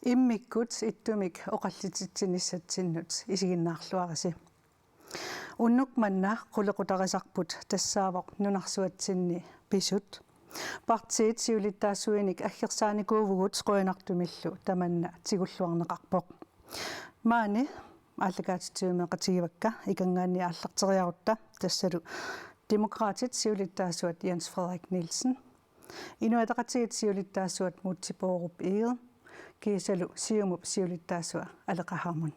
иммиккут иттумик оқаллититсинissatsinнут исигиннаарлуараси уннук манна қулеқутарисарпут тассаавоқ нунарсуатсинни писут партиит сиулиттаассуиник аггерсааникуувгут қуинартумиллу таманна тигуллуарнеқарпоқ маани ааллакаатитсуумеқатигивакка икангаанни ааллартериарутта тассалу демократит сиулиттаассуат Jens Frederik Nielsen инуатақатигит сиулиттаассуат мутсипооруп иге кисалу сиумуп сиулиттаассуа алеқахармун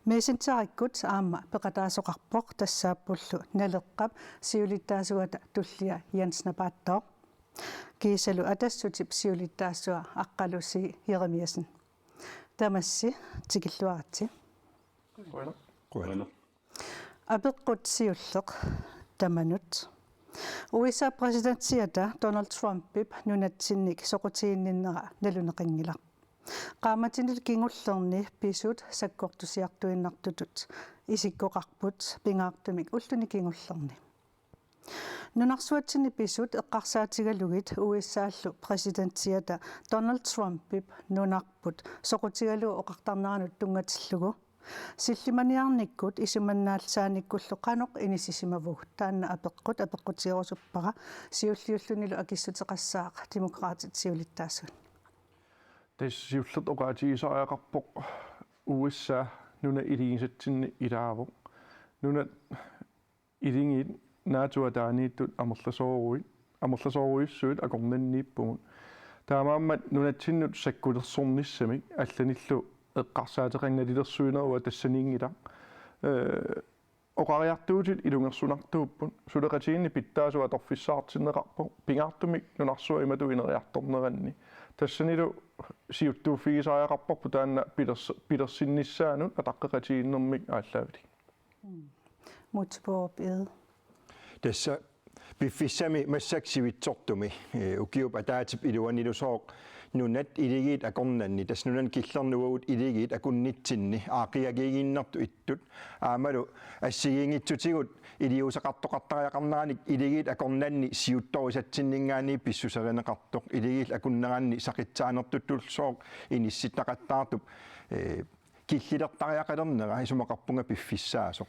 мессенджериккут аама пеқатаасоқарпоқ тассааппуллу налеққап сиулиттаасуата туллиа Jens Napattoo кисалу атассутип сиулиттаассуа аққалуси Jeremiasen тамасси тикиллуаратси Quen. апеққутсиуллеқ таманут USA præsidentiata Donald Trump pip nunatsinnik soqutiinninnera nalunеқингила qaamatinil kingullerni pisut sakkortusiartuinnartutut isikkoqarput pingaartumik ulluni kingullerni nunarsuatsini pisut eqqarsaatigalugit USA-allu præsidentiata Donald Trump pip nunarput soqutigalu oqartarneranut tungatillugu силлиманиарниккут исуманнаалсааниккуллу qanoq инисисимавуг таанна апеққутиорусуппара сиуллиуллунилу акиссутеқассаақ демократит сиулиттаасун тассиуллерт оqaатигисариақарпоқ USA нуна илигисатсинни илаавоқ нуна илингит наатуатаанииттут амерласооруиссуит акорнаннииппугут таамааммат нунатсиннут саккулерсорниссамик алланиллу эққарсаатеқангналилерсуинеруа тассаниингила оқариартуутит илунгерсунартууппут сулеқатигинни питтаасуа торфиссаартиннеқарпо пингаартумик нунарсуа иматуинериарторнеранни тассанилу сиуттууффигисариақарпарпу таанна пилерсинниссаанут атаққеқатигиннэрмик ааллаавили мутпооп ил тасса биффиссами массаксивитсортуми укиуп атаатип илуанилусооқ нунат илигит акорнанни таснунан киллернуагут илигит акуннитсинни аақиагигиннарту иттут аамалу ассигингитсутигут илиусақартоқартариақарнераник илигит акорнанни сиутторисатсиннингаани писсусеринеқартоқ илигит акуннеранни сақитсаанертуттулсооқ инисситтақаттаартуп киллилертариақалернера исумақарпунга пиффиссаасоқ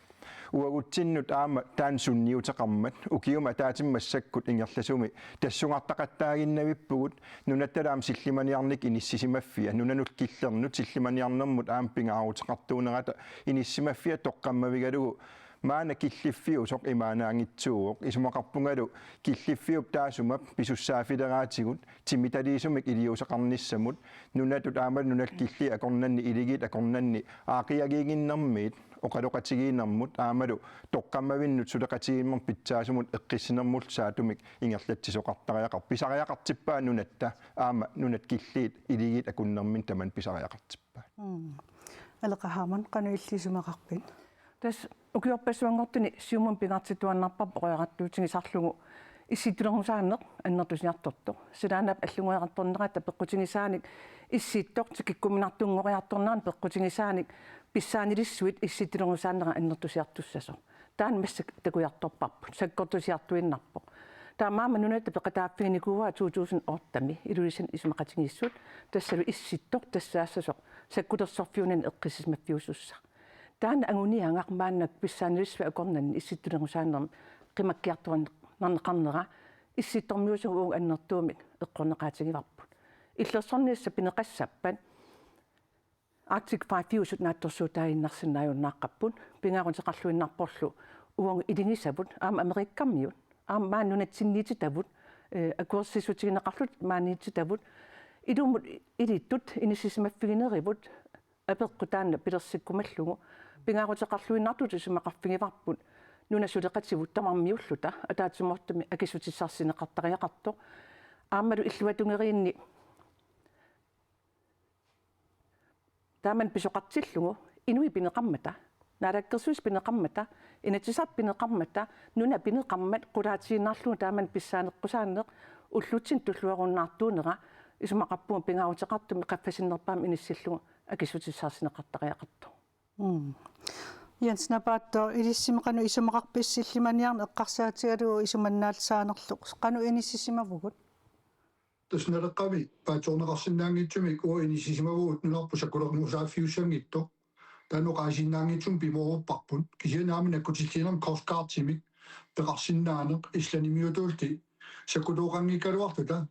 уагутсиннут аама таансунниутеқармат укиума таатиммассаккут ингерласуми тассунгартақаттаагиннавиппугут нунатталаам силлиманиарник иниссисимаффиа нунанут киллернут силлиманиарнэрмут аам пингаарутеқартуунерата иниссимаффиа тоққаммавигалугу маана киллиффиусоқ имаанаангитсууоқ исумақарпунгалу киллиффиуп таасумап писуссаафилераатигут тимиталиисумик илиусеқарниссамут нунатут аамал нунал килли акорнанни илигит акорнанни аақиагигиннэрмиит оқалоқатигиинэрмут аамалу тоққаммавиннут сулеқатигиинмер питсаасумут эққиссинэрмул саатумик ингерлатсисоқартариақар писариақартиппаа нунатта аама нунат киллиит илигит акуннэрмин таман писариақартиппаа алеқахааман қануиллисумақарпин тас укиорпассуангортини сиумун пингартитуаннарпап ориараттуутингисарлугу исситулернусаанеқ аннертусиарторто силаанап аллугуяқарторнерата пеққутингисааник иссииттортик киккуминартунгориарторнаан пеққутингисааник писсаанилиссуит исситулернусаанера аннертусиартуссасо таан массак такуярторпарпут саккортусиартуиннарпо таамаама нунатта пеқатааффигникуа 2008 илулисин исумақатингиссуут тассалу исситтор тассаассасоқ саккулерсорфиунан эққиссисмаффиусусса таан агуниангаармааннак писсаанилиссуа акорнанни исситтулернусаанерм қимаккиартуан нарнеқарнера исситтормиусугуун аннертуумик эққорнеқаатигиварпут иллерсорниисса пинеқассаппат Arctic 5 фиусут наатторсуутаиннарсинааюннааққаппут пингаарунтеқарлуиннарпорлу уонг илингисапут аама америккаммиут аама мааннунатсинниититавут акуерсисутигинеқарлут маанниититавут илумут илиттут иниссисимаффигинеривут апеққутаанна пилерсиккумаллугу пингаарутеқарлуиннартут исумақарфигиварпут нунасулеқатсивут тамармиуллута атаатсумортами акисутиссарсинеқартариақарто аамалу иллуатунгериинни тааман писоқартиллугу инуи пинеқармата наалаккерсуис пинеқармата инатисар пинеқармата нуна пинеқармат қулаатигиннаарлугу тааман писсаанеққусаанеқ уллутсин туллуаруннаартуунера исумақарпуун пингаарутеқартуми қаффасиннерпаам иниссиллугу акисутиссарсинеқартариақарто Jens Napattoo илиссимеқану исумақарписсиллиманиарне эққарсаатигалугу исуманнаалсаанерлуқ қану инисисимавгут тасналеққами паатсорнеқарсинаангитсумик уа инисисимавуут нунарпу саккулернусааффиуссангитто таануқаасиннаангитсум пимооруппарпут кисианаами наккутиллинерм корскаартимик пеқарсинаанеқ исланимиутуулти саккулууқангиккалуартута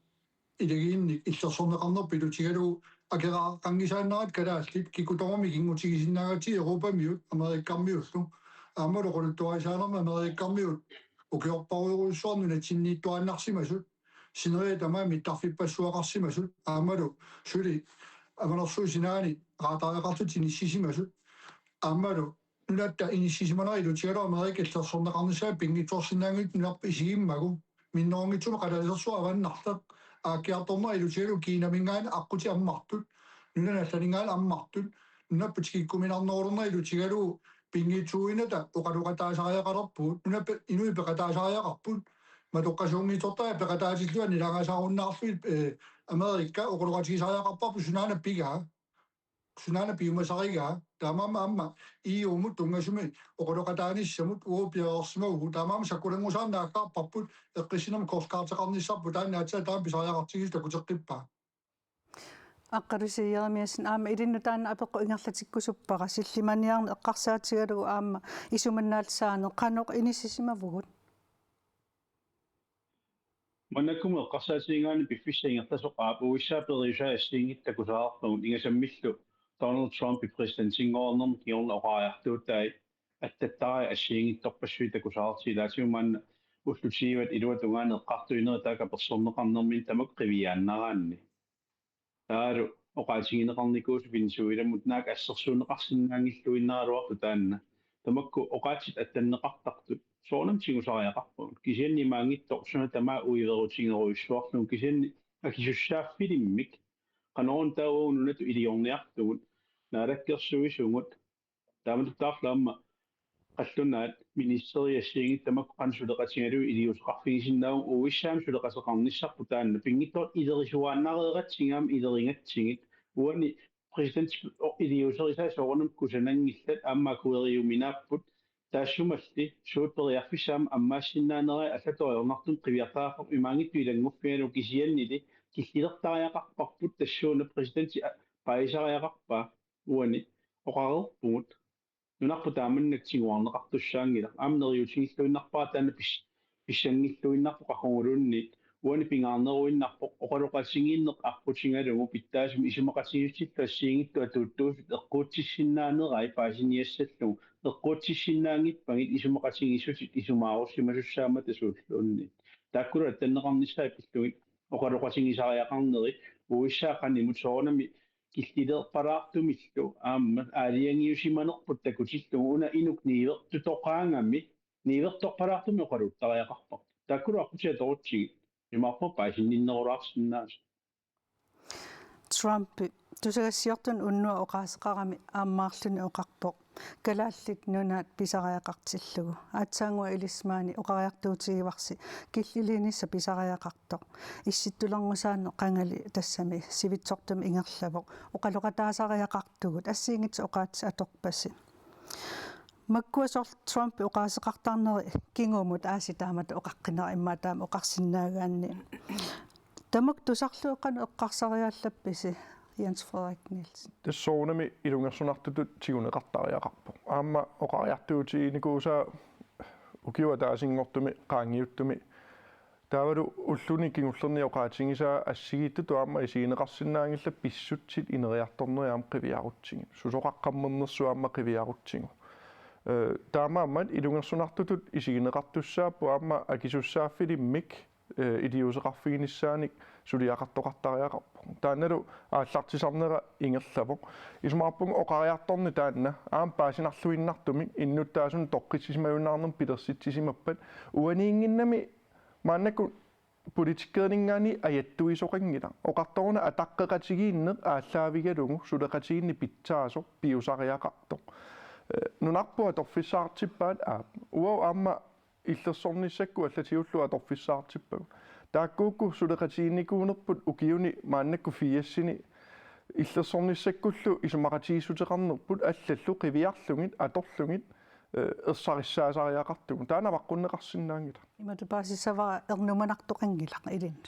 илагиинник иллерсорнеқарнерпи лутигалуу акераақангисааннарат калааллит кикутормами кингутигисиннаагати европамиут америккармиуллу аамалу quluttuaisaanerma amerikkarmiut ukiorparuuruussuarnuna tinniittuaannarsimasut sineria tamaami tarfipassuaqarsimasut aamalu suli amanersuusinaani qaatariaqartut inissisimasut aamalu nunatta inissisimanaru tigalu amerika illersorneqarnisaa pingitsuarsinnaangit nunarpa isigimmagu minnoorngitsuma qalalisersu avannartaq aakiartorna ilutigalu kiinamingaana aquti ammartut nunanallaningaana ammartut nunappa tikikkuminarnoornerna ilutigalu pingitsuinata uqaluqataasariaqalerpuut nunappa inui peqataasariaqarput matoqqasuungitortaa peqataasillua nilangasaarunnаарluit amerikka uqaluqatigisariaqarparpu sunaana piumasarigaa taamaama amma iumut tungasumi uqaluqataanissamut uupiaorsimagu taamaama sakkulangusaarnaakkaarparput eqqissinam korskaarteqarnissarpu taannaatsa taam pisariaqartigis takuteqqippaa аққарисиермиасин аама илиннутаана апеққу ингерлатиккусуппара силливаниарне эққарсаатигалугу аама исуманнаалсаане қанеқ иниссисимавгут манаккум эққарсаатигаани пиффиссаингертасоқаа уиссаапериусаа ассиингиттакусаарпагут ингасаммиллу Donald Trump præsidentiнгоорнерм киорна оқариартууттай аттаттараа ассиингитторпассуи такусаартии лаатиумаанна уллутииват илуатунгаане эққартуинера така персорнеқарнермин тамак қивиааннараанни таару оқаатигинеқарникуус пинсуиламут наак ассерсуунеқарсинаангиллуиннааруарту таанна тамакку оқаатит аттаннеқартартут соонам тигусариақарпу кисианни маангиттор тамаа уиверутигеруйссуарлун кисианни акисуссааффилиммик qanoon taawununatu iliorniartugut naalakkersuisugut taamatuttaarlaamma qallunaat ministeriassiingit tamak qansuleqatigalu iliusqarfigisinnaum uissaam suleqaseqarnissarpu taanna pingittor ilerisuaannareeratsingaam ileringatsigit uani president iliuserisaa soornum kusanangillat aammakueriuminaapput taassumalli suupperiarfissaam ammaassinnaanera allatoriornartum qiviartaaqor imaangittu ilanguffialu kisiannili киллилертариақарпарпут тассууна президенти паисариақарпаа уани оқарерпугут нунарпу тааманнактигуарнеқартуссаангила аамнериутигиллуиннарпаа таана писсангиллуиннарпу қахунгулуунниит уани пингаарнеруиннарпо оқалоқасигииннеқ арпутингалугу питтаасум исумақасигиутсиллассиингитту атууттуусут эққуутсиссиннаанерай паасиниассаллугу эққуутсиссиннаангиппагит исумақасигиссутит исумаарусимасуссаама тасууллуунни тааккула аттаннеқарниссаа пиллугит оқалоқасигисариақарнери уиссаақаннимут соонами киллилерпалаартумиллу аама аалиангиусиманерпут такутиллугу уна инук нивертутоқаангамми нивертоқпалаартуми оқалуттариақарпар тааккула аққутиа торутсиги имарпо паасинниннерулаарсиннаас Trump тусагассиортун уннуа оқаасеқарами ааммаарлуни оқарпоқ калааллит нунаат писариақартиллугу аатсаангуа илисмаани оқариартуутигиварси киллилинисса писариақартоқ исситтулернусаанно қангали тассами сивитсортум ингерлавоқ оқалоқатаасариақартугут ассиингитса оқаатси аторпаси маккуасор Trump оқаасеқартаарнери кингуумут ааситаамата оқаққинера иммаатаама оқарсиннаагаанни тамак тусарлуэққану эққарсариааллапписи Jens Frederik Nielsen. Tassonami ilungersunartutut tiguneqartariaqarpu aamma oqariartuutiinikuusaa ukiwa taasingortumi qaangiuttumi taavalu ulluni kingullerni oqaatingisaa assigiittut aamma isigineqarsinnaangilla pissutsit ineriartorneriaam qiviarutsingi susoqaqqammernersu aamma qiviarutsingu taamaammat ilungersunartutut isigineqartussaappu aamma akisussaaffilimmik идиусеқарфигиниссааник сулиақартоқартариақарпу таанналу ааллартисарнера ингерлавоқ исумаарпуг оқариарторни таанна аам паасинарлуиннартуми иннуттаасун тоққиссисимаюнаарнер пилерситсисимаппат уаниингиннами мааннакку политиккернингаани аяттуисоқангила оқарторуна атаққеқатигииннеқ ааллаавигалугу сулеқатигинни питсаасо пиусариақартоқ нунарпуа торфиссаартиппаат аа уа аама иллерсорнissakku allatiullu atorfissaartippagu taakkuukku suleqatiinikuunerput ukiuni maannakku fiassini иллерсорнissakkullu isumaqatiissuteqarnerput allallu qiviarlungit atorlungit ersarissaasariaqartugu taanavaqqunnеқарсиннаангила Имату паасиссавара ернуманартоқангилақ илиннут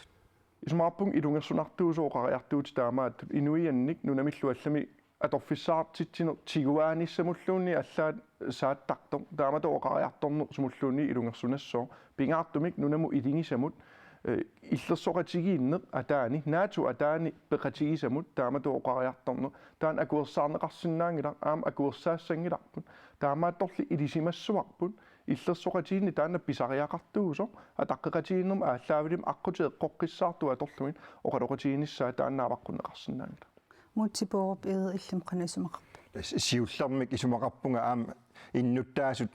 исмаарпун илунгерсунартуусооқариартуути таамаат инуианник нунамиллуаллами аторфиссаартитсинер тигуааниссамуллуунни аллаат сааттартор тааматооқариарторнер сумуллуунни илунгерсунассоо пингаартумик нунаму илингисамут иллерсоқатигииннеқ атаани наату атаани пеқатигисамут тааматооқариарторнер таан акуерсаарнеқарсинаангила аама акуерсаассангиларпут таамаатторли илисимассуарпут иллерсоқатигинни таана писариақартуусо атаққеқатигиннерма ааллаавилим аққутеэққоққиссаартуа аторлуин оқалоқатигиниссаа тааннааваққунеқарсинаангила мутсипооруп ии иллим қанисумақарпу сиуллермик исумақарпунга аама иннуттаасут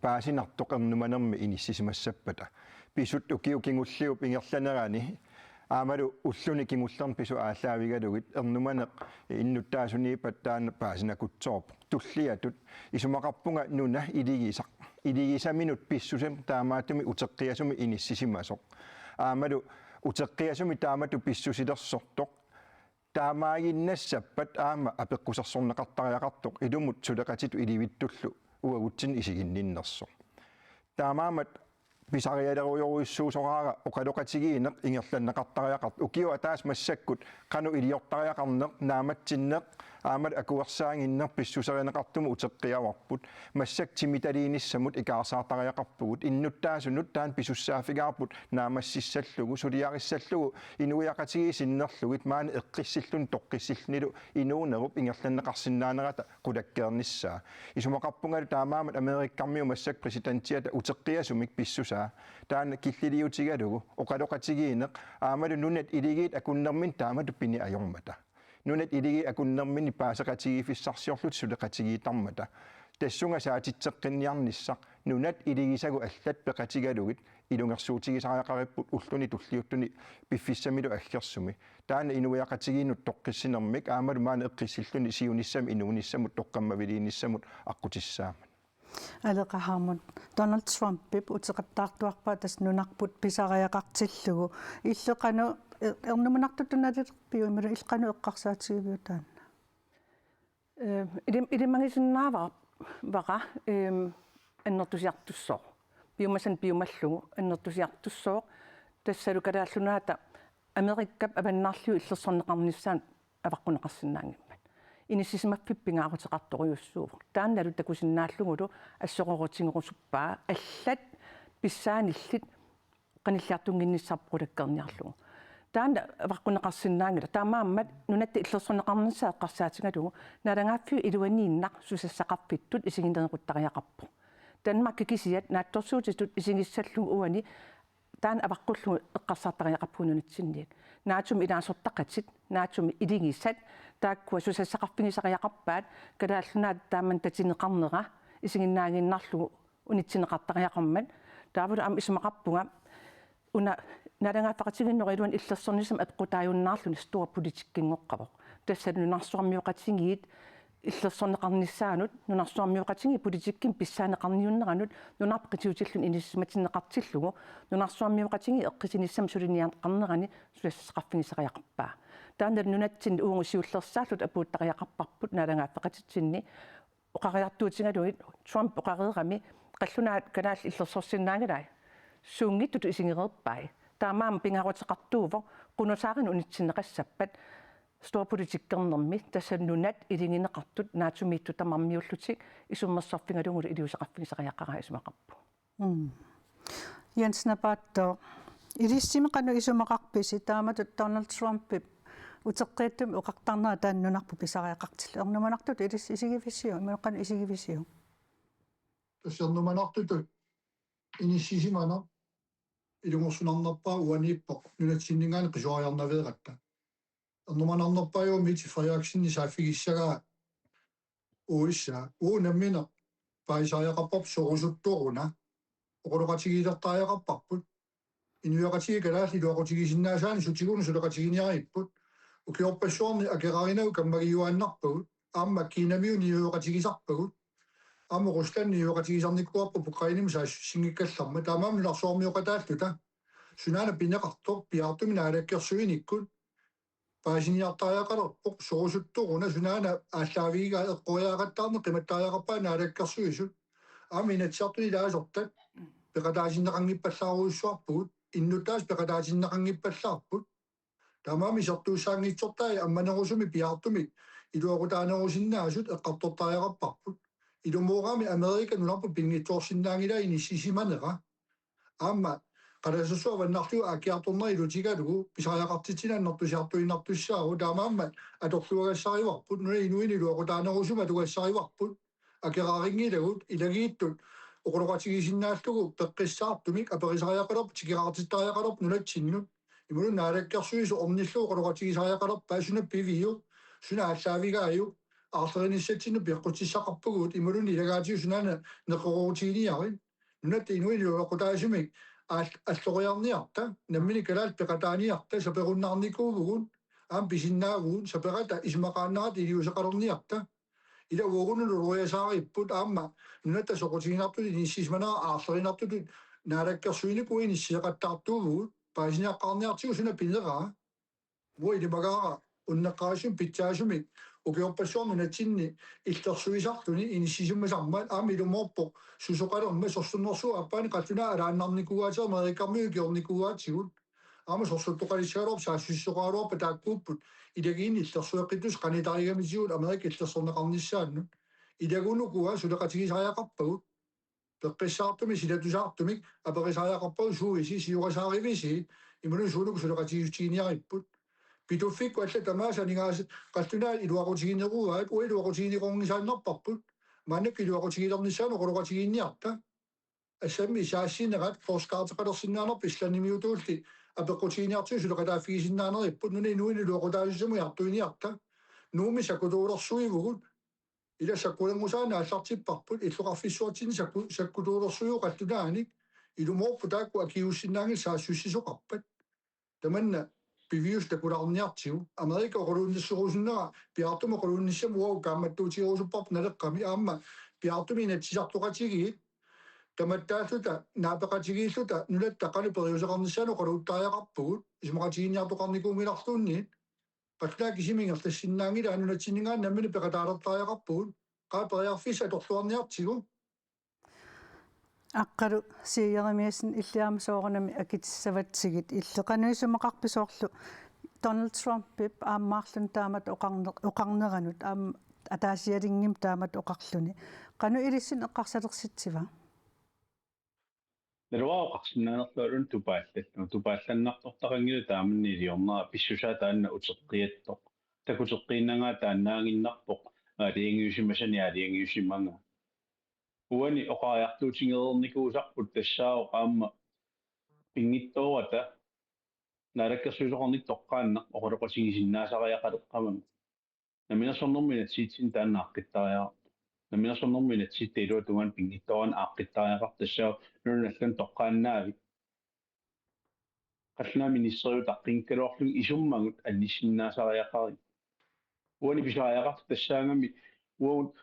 паасинартоқернуманерми иниссисимассаппата писут укиу кингуллиуп ингерланерани аамалу уллуни кингуллерн пису ааллаавигалугит ернуманеқ иннуттаасуни паттаана паасинакутсоорп туллиатут исумақарпунга нуна илигисаминут писсусем таамаатуми утеққиасуми иниссисимасоқ аамалу утеққиасуми таамату писсусилерсортоқ таамаагиннассаппат аама апеққусерсорнеқартариақартоқ илумут сулеқатиту иливиттуллу уагутсин исигинниннерсо таамаамат писариалеруйоруиссуусораара оқалоқатигиинеқ ингерланнеқартариақарт укиуа таас массаккут қану илиортариақарнеқ нааматсиннеқ аамал акуерсаангиннер писсусеринеқартуму утеққиаварпут массак тимиталииниссамут икаарсаартариақарпугут иннуттаасунут таан писуссаафигаарпут наамассиссаллугу сулиариссаллугу инуиақатигисиннерлугит маана эққиссиллун тоққиссиллнилу инуунеруп ингерланнеқарсинаанерата қулаккеерниссаа исумақарпунгалу таамаамат америккармиу массак президентиата утеққиасумик писсусаа таана киллилиутигалугу оқалоқатигиинеқ аамалу нунат илигиит акуннермин таамату пини ajormata нунат илиги акуннермини паасеқатигифиссарсиорлут сулеқатигиитармата тассунга саатитсеққинниарниссақ нунат илигисагу аллат пеқатигалугит илунгерсуутигисариақариппут уллуни туллиуттуни пиффиссамилу аггерсуми таана инуиақатигиинут тоққиссинермик аамалу маана эққиссиллуни сиуниссам инуунissамут тоққаммавилииниссамут аққутиссаамат алеқахаамут Donald Trump пип утеқаттаартуарпаа тас нунарпут писариақартиллугу иллеқану эрнуманартутуналерпиу ималу илқану эққарсаатигивиутаан илимагисиннаава вара аннертусиартуссоо биумасан биумаллугу аннертусиартуссоо тассалу калааллунаата америккап аваннаарлиу иллерсорнеқарниссаан аваққунеқарсинаангиммат иниссисимаффиппингаарутеқарторюссууву таанналу такусиннааллугулу ассоқорутингерусуппаа аллат писсааниллит qanilliartunginnisarpulakkerniarlugu taana avaqquneqarsinnaangila taamaammat nunatti иллерсорнеқарнissaа эққарсаатингалугу налангааффиу илуанииннақ сусассақарпиттут исигиннерикуттариақарпу Danmark кисиат наатторсуутитут исигиссаллугу уани таан аваққуллугу эққарсаартариақарпуунунитсинниит наатум илаасортақатит наатум илигиссат тааккуа сусассақарпигисариақарпаат калааллунаат тааман татинеқарнера исигиннаангиннарлугу унитсинеқартариақармат таавулу ам исмақарпунга уна нарангаффақатигиннерилуан иллерсорнисам апқутааюннаарлуни стуа политиккингоққавоқ тассалу нунарсуармиоқатингиит иллерсорнеқарниссаанут нунарсуармиоқатинги политиккин писсаанеқарниуннеранут нунарпқитиутиллун иниссиматиннеқартиллугу нунарсуармиоқатинги эққисиниссам сулиниақарнерани сулассақарфигисариақарпаа таанал нунатсин уungusиуллерсааллут апууттариақарпарпут нарангаффақатитсинни оқариартуутингалугит Trump оқареерами қаллунаат канаал иллерсорсиннаангалай сунгиттут исингерерпай таамаам пингарутеқартууво qunusaarin unitsinneqassappat storpolitikkernermi тассаннунат илингинеқартут наатумиитту тамармиуллутик исуммерсарфингалугулу илиусақарфигисариаққара исмақарпу Jens Nabatto илиссимеқану исумақарписи тааматут Donald Trump утеққиаттум уқартарнаа тааннунарпу писариақартилла ернуманартут илис исигивиссиу имеқану исигивиссиу тассернуманартуту иниссисимана илунгорсунарнерпаа уанииппоқ нунатсиннингаани қисуариарнавеэратта ернуманарнерпаажуу мити фариаксинни сааффигиссагаа уисса уунаммина паисариақарпоп сорусуттуруна оқулоқатигилертариақарпарпут инуиақатиги калаалли луақутигисиннаасаани сутигуну сулеқатигиниариппут укиорпассуарни акераринагу каммагиуааннарпагут аама кинамиуни юоқатигисарпагут аама русланни юоқатигисарниккуарпу украиним саас сингиккалларма таамаам нарсуармиоқатааллута сунаана пинеқартор пиартумина алаккерсуиниккут паасиниартариақалерпоқ сорусуттуруна сунаана ааллаавиига эққуяақаттаарне қиматтариақарпаана алаккерсуисут аама инатсиартуни лаасортат пеқатаасиннеқангиппаллааруйуссуарпугут иннутаас пеқатаасиннеқангиппаллаарпут Tamami sartuussaangitsortai ammanerusumi piartumik iluaqutaanerusиннаасут эққартортариақарпарпут илумуугаами Америка нунарпу пингитсоорсиннаангила иниссисиманера аама қаласуссуаваннарту акиарторнери илутигалугу писариақартитсинаннэртусиартуиннартуссаагу таамаамма аторлуагассариварпут нуна инуини илуақутаанерусума тугассариварпут акераарингилагут илагииттут оқулоқатигисиннааллугу пеққиссаартумик аперисариақалерп тикераартиттариақалерп нунатсиннут имурун наалаккерсуису орниллуу оқулоқатигисариақалерпаа суна пивиу суна ааллаавигааю аартериниссатсину пеққутиссақарпугут имурун илагаатиу сунаана неқорутиниари нунат инуини оқутаасумик аллориарниарта наммини калаал пеқатааниарта саперуннаарникуувгун аам писиннаагуун саперата исмақааннарат илиусеқалерниарта ila uogunun ruyasaaripпут аама нуната соқутигинартут иниссисманера аартеринартут наалаккерсуини куиниссиақаттаартуувгут паасиниаққарниартигу суна пиллераа уилимагаара уннеққаасум питсаасумик укиорпассуарну натсинни иллерсуисартуни иниссисуммасармат аами илумоорпо сусоқалерма сорсуннэрсуу аппаани қаттуна алааннарникугаатер мерикаммиу киорникугаатигут аама сорсуттоқалиссаалуарп саассуссоқалуарпа тааккууппут илагиин иллерсуэққиттус қанитариgamисигут америка иллерсорнеқарниссааннут илагунукуа сулеқатигисариақарпагут пеққиссаартуми силатусаартумик аперисариақарпагу сууиси сиугасааривиси имунун суулуку сулеқатигиутигиниариппут питуффикку алла тамааса нигаас қаттунаа илуақутигинеруаат уилуақутигинеқорнисааннарпарпут манак илуақутигилернissaanu қологатигинниарта ассами саассинерат форскаартеқалерсиннаанерп исланимиутуулти апеққутигиниартуи сулеқатааффигисиннаанериппут нуни инуини илуақутаасуссаму артуиниарта нууми саккутуулерсуивгут ila sakkulangusaana аллартиппарпут иллоқарфиссуатсини саккутуулерсуиу қаттунааник илумоорпу таакку акиуссиннаанги саассуссисоқарпат таманна пивиус такулаарниартигу америка оқулуунниссурусуннера пиартума оқулуунниссаму уау каамматтуутигерусуппарп налеққами аама пиартуми натсисартоқатигиит таматтааллута наапеқатигииллута нулатта қали периусеқарниссаано оқулууттариақарпугут исмақатигинниартоқарникуунгиларлуунни qatla kisimingertassиннаангила анунатсиннингаан наммини пеқатаалертариақарпугут qaaпериарфиса торлуарниартигу аққалу сиерамиасин иллиаамасоорнами акитиссаватсигит иллеқануисумақарписоорлу Donald Trump пип ааммаарлун таамат оқарнеранут аам атаасиалингим таамат оқарлуни қану илиссин эққарсалерситсива нэрваақарсиннаанерлуалун тупаалланнартортақангилу тааманни илиорнаа писсусаа таанна утеққиаттоқ такутеққииннангаа тааннаангиннарпоқ алиангиусимасани алиангиусиманга уани оқариартуутингерерникуусарпут тассао аама пингиттоората налаккерсуусоқорник тоққаанна оқолоқатигисиннаасариақалеққамам наминасорнэрмина тиитсин таанна аққиттариаа наминасорнэрмина тииттаилуа туган пингиттооран аққиттариақар тассао нуналлан тоққааннаави қаллааминиссериут аққинкалуарлуг исуммагут аллиссиннаасариақари уани писариақар тассаангами уун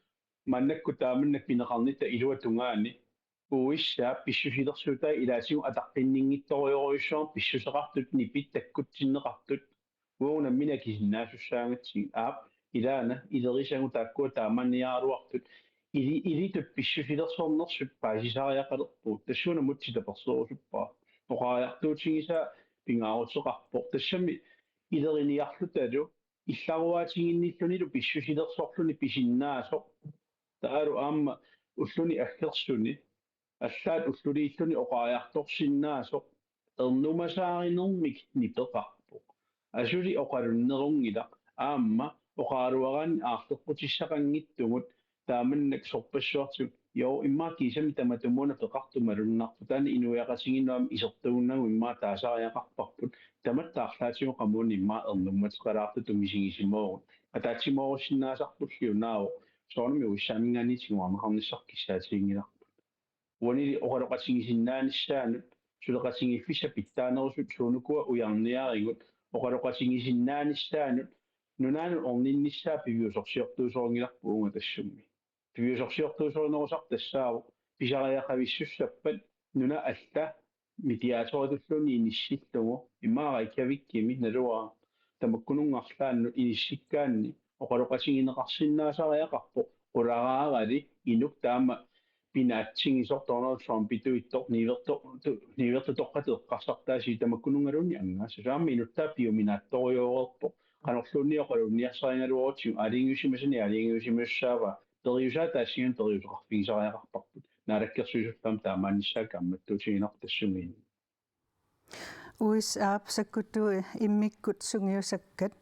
маннакку тааманнак пинеқарнита илуа тунгаани уиссаа писсусилерсуутай илаасигу атаққиннингитториоруйссуар писсусеқартут нипит таккутсиннеқартут уунаммина кисиннаасуссаангатсиг аап илаана илерисагу тааккуа тааманниааруартут илитут писсусилерсуорнерсут паасисариақалерпуут тассуна мутситаперсуурусуппаа оқариартуутигиса пингаарутеқарпоқ тассами илеринниарлуталу илларуаатигинниллунилу писсусилерсорлуни писиннаасоқ таалу аама уллуни аггерсуни аллаат уллулииллуни оқариарторсиннаасоқ ернумасааринермик нипеқарпоқ асули оқалуннерунгила аама оқаалуаран аартеққутиссақангиттугут тааманнак сорпассуартук йоо иммаа кисами таматумуна пеқартумалуннарпу таани инуяқасигиннаам исертууннагу иммаа таасариақарпарпут таматтаарлаатиго қамуун иммаа ернумматеқалаарту тумисигисимоорут атаатсимоорусиннаасарпуллиу нао соорми уиссаамингаанитигуарнеқарниссаркиссаатигингиларпут уанили оқалоқатигисиннааниссаанут сулеқатигиффиса питтаанерусут суунукуа уярниаригут оқалоқатигисиннааниссаанут нунаан орнинниссаа пивиусорсиортуусоорнгиларпу уунга тассумми пивиусорсиортуусоорнерусар тассааву писариақависсуссаппат нуна алла митиааторитуллуни иниссиллугу имаарайкавиккими налуаа тамаккунунгарлаанну иниссиккаанни оқалоқатигинеқарсиннаасариақарпо qularaarali inuk taama pinaatsingisor Donald Trump ituittor nivertutoqqatu qarsartaasi tamakkunungalunni angaassa saammi inuttaapiuminaattoriuorerpo qanorlunniоqalunniarsariingaluortiu aliingiusimasani aliingiusimassaava teriusaa taassigun teriusoqarfigisariaqarparput naalakkersuisuppaam taamaannissaaka ammattuutigineq tassumiin Uis aap sakkuttu immikkut sungiusakkat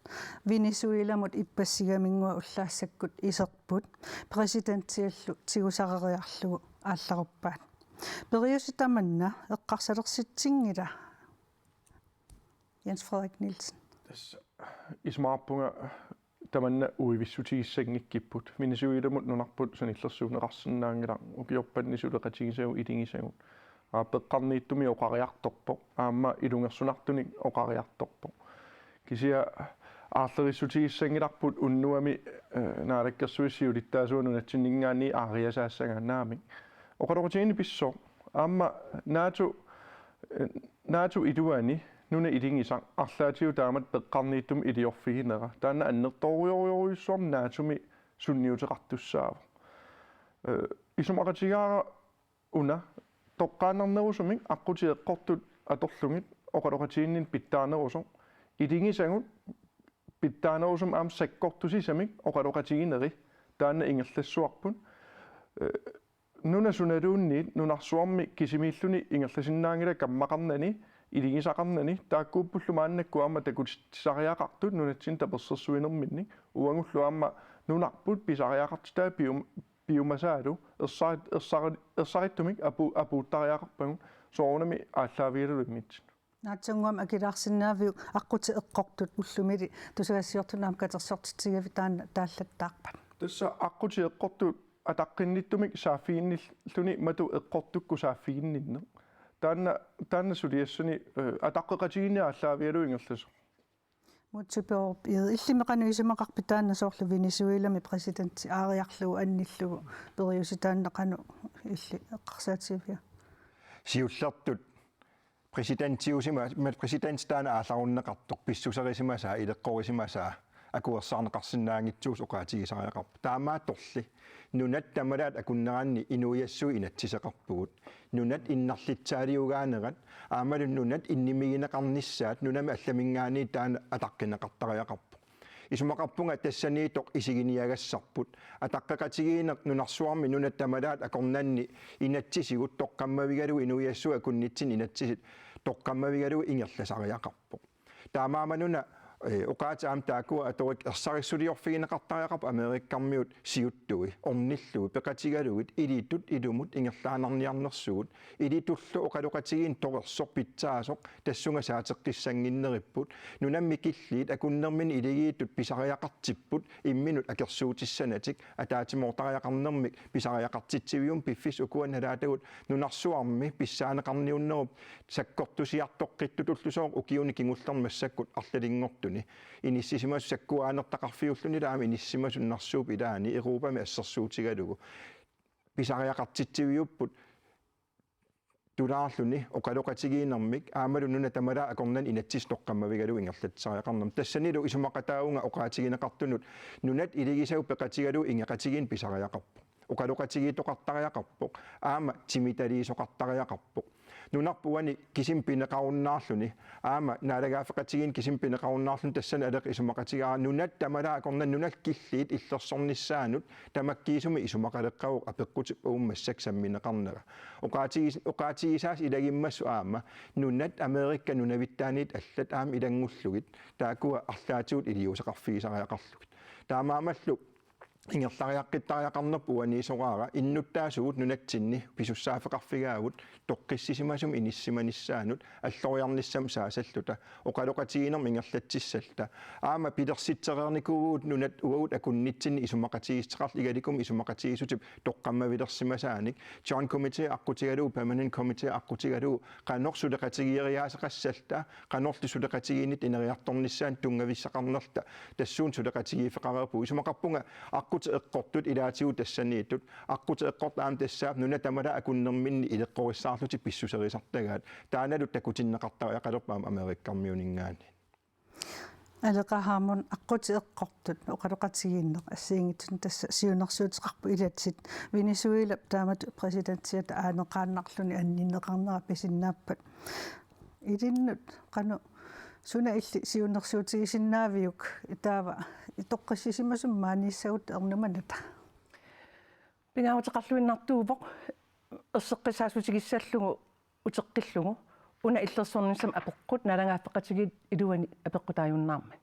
Venezuelamut ippassigamingua ullaasakkut iserput presidentiallu tigusareriarlugu aallaruppaat periusitamanna eqqarsalersitsiingila Jens Frederik Nielsen ismaappunga tamanna uivissutigissangikkiput Venezuelamut nunarput sanillersuuneqarsinnaangila ukiorpannisuluqatigisau ilingisagut peqqarniittumi oqariartorpo aamma ilungersunartunik oqariartorpo kisia aallerissutigissangilarput unnuami naalakkersuissiulittaasuununatsinningaanni aariasaassagaannaamik oqaloqatiini pisso aamma naatu iluani nuna ilingisaq arlaatiu taamat peqqarniittum iliorfiginera taanna annertorioriuissuam naatumi sunniuteqartussaava isumaqatigaara una toqqaanarnerusumik aqutieqqortut atorlungit oqaloqatiinnin pittaaneruso ilingisagut pittaanerusum aam sakkortusisamik oqaloqatigineri taanna ingerlassuarpun nuna sunaluunniit nunarsuarmi kisimiilluni ingerlasinnaangila kammaqarnani ilingisaqarnani taakkuuppullumaannakku aamma takutisariaqartut nunatsin tapersersuinerminnik uangullu aamma nunarput pisariaqartitaa piumasaalu ersarittumik apuuttariaqarpagun soorunami aalлaaviilulummitsin naatsunguam akilaarsinnaaviu aquti eqqortut ullumili tusagassiortunaam katersortitigavi taanna taallattaarpat tassa aquti eqqortut ataqqinniittumik saaffiinnilluni matu eqqortukku saaffiinninne taanna suliassuni ataqqeqatiginni aalлaavialu ingerlasu mutsuperup illimeqanuisimaqarpi taanna soorlu Venezuelami presidentti aariarlugu annillugu periusitaanneqanu illi eqqarsaatiivia siullertut presidentstaana aallarunneqartoq pissuserisimasa ileqqorisimasa akuersaarneqarsinnaangitsuus oqaatigisariaqarpu taamaattorli nunat tamalaat akunneranni inuiassui inatsiseqarpugut nunat innarlitsaaliugaanerat aamalun nunat innimigineqarnissaat nunami allamingaani taana ataqqinneqartariaqarpu isumaqarpunga tassaniitoq isiginiagassarput ataqqeqatigiineq nunarsuarmi nunat tamalaat akornanni inatsisigut toqqammavigalu inuiassu akunnitsin inatsisit toqqammavigalu ingerlasariaqarpu taamaamanuna uqaataam taakua atorik ersarissuliorfigineqartariaqarpu amerikkarmiut siuttui ornillui peqatigaluit iliittut ilumut ingerlaanarniarnersugut ilitullu oqaloqatigiin toqersoq pitsaasoq tassunga saateqqissanginneripput nunammi killiit akunnermin iligiittut pisariaqartipput imminut akersuutissanatik ataatimoortariaqarnermik pisariaqartitsivium piffis ukuan halaatagut nunarsuarmi pissaaneqarniunnerup sakkortusiartoqqittut ullusooq ukiuni kingullermassakkut arlalingortu inissisimas sakkuaanertaqarfiulluni laami inissimasunnersuup ilaani Euroopami assersuutigalugu pisariaqartitsiviupput tulaarluni oqaloqatigiinermik aamalununa tamala akornan inatsis toqqammavigalu ingerlatsariaqarnam tassanilu isumaqataaunga oqaatigineqartunut nunat iligisau peqatigalu ingeqatigin pisariaqarpu oqaloqatigiitoqartariaqarpoq aama timitaliisoqartariaqarpoq nunarpuani kisimpineqarunnaarluni aama naalagaafeqatigin kisimpineqarunnaarlun tassana aleq isumaqatigaa nunat tamala akornan nunal killiit illersornissaanut tamakkiisumi isumaqaleqqaruq apeqqutip uummassak sammineqarnera oqaatigisaas ilagimmassu aama nunat amerikka nunavittaaniit allat aama ilangullugit taakua arlaatigut iliuseqarfigisariaqarlugit taamaamallu ingerlariaqqittariaqarnerpu uaniisoqaara innuttaasugut nunatsinni pisussaaфеqarfigaagut toqqissisimasum inissimanissaanut alloriarnissam saasalluta oqaloqatigiinerm ingerlatsissalta aama pilersitsereernikuugut nunat uagut akunnitsinni isumaqatigisteqarl igalikum isumaqatigisutip toqqammavilersimasaanik John Committee aqutigalu permanent committee aqutigalu qanorsuleqatigieriaaseqassalta qanorlusuleqatigiinnit ineriartornissaan tungavissaqarnerta tassuun suleqatigiifeqarerpu isumaqarpunga aquti eqqortut ilaatigu tassaniittut aquti eqqortaam tassaap nuna tamala akunnerminni ileqqorissaarluti pissuserisartagaat taanalut takutinneqartariaqalerpaam amerikkarmiuningaani алеқахаамун аққутиэққортут оқалоқатигииннеқ ассиингитсун тасса сиунерсуутеқарпу илатсит Венесуэлап таамат президентиата аанеқааннарлуни анниннеқарнера писиннааппат илиннут қану суна илли сиунерсуутигисиннаавиук итаава итоққиссисимасум мааниссагут ернуманата пингаутеқарлуиннартуупоқ ерсеққисаасутигиссаллугу утеққиллугу уна иллерсорнissam апоққут налангааффеқатигит илуани апеққутааюннаарма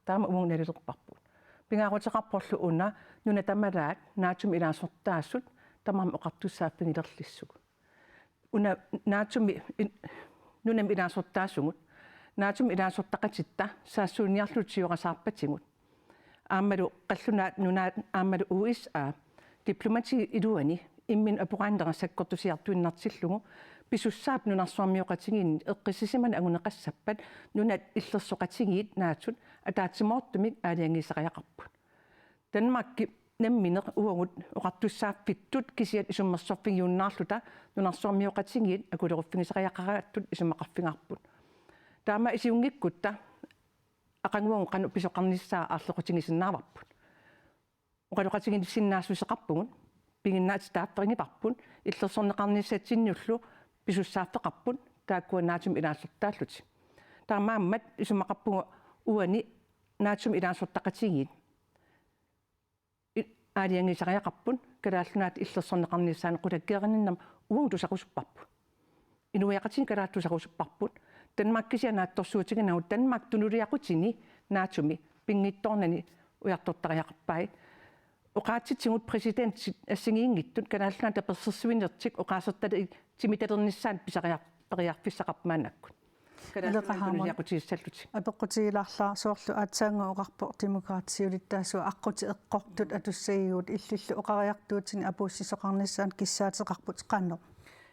таама умугналилерпарпут пингаавутеқарпорлу уна нуна тамалаат наатум илаасортаассут тамаам оқартуссааффигилерлиссугу уна наатуми нунам илаасортаассугут наатум илаасортақатитта саассууниарлутиорасаарпатигут аамалу қаллунаат нунаат аамалу USA дипломати илуани иммин апораандерасаккортусиартуиннартиллугу писуссаап нунарсуармиоқатигиин эққиссисимана агунеқассаппат нунат иллерсоқатигиит наатсут атаатсимоортумик аалиангисақаяқарпут Данмарки намминеқ уагут оқартуссааффиттут кисиат исуммерсорфигиуннаарлута нунарсуармиоқатигиит акулерuffigisaqayaqaraаттут исумақарфингаарпут таама исиунгиккутта ақангуангу қану писоқарниссаа аарлеқутигисиннааварпут оқалоқатигин синнаассусеқарпугут пигиннаат таапперингипарпут иллерсорнеқарниссатсиннуллу писуссааффеқарпут тааккуанаатум илаассортааллути таамааммат исумақарпугу уани наатум илаассортақатигиит аалиангисақаяқарпут калааллунаат иллерсорнеқарниссаан қулаккеериннам уун тусақусуппарпут инуяқатин калааттусақусуппарпут Данмаркисианаатторсуутигинагут Данмарк тунулиақутини наатуми пингитторнани уяртортариақарпай оқаатситсигут президент ассигиингиттут калааллунаата персерсуинертик оқаасертали тимиталерниссаан писақарпериарфиссақарпаанаккут калааллунаатуниақутииссаллути апеққутигилаарлаа соорлу аатсаанга оқарпо демократиулиттаасу аққути эққортут атуссагигут иллиллу оқариартуутини апууссисоқарниссаан киссаатеқарпут қаннеқ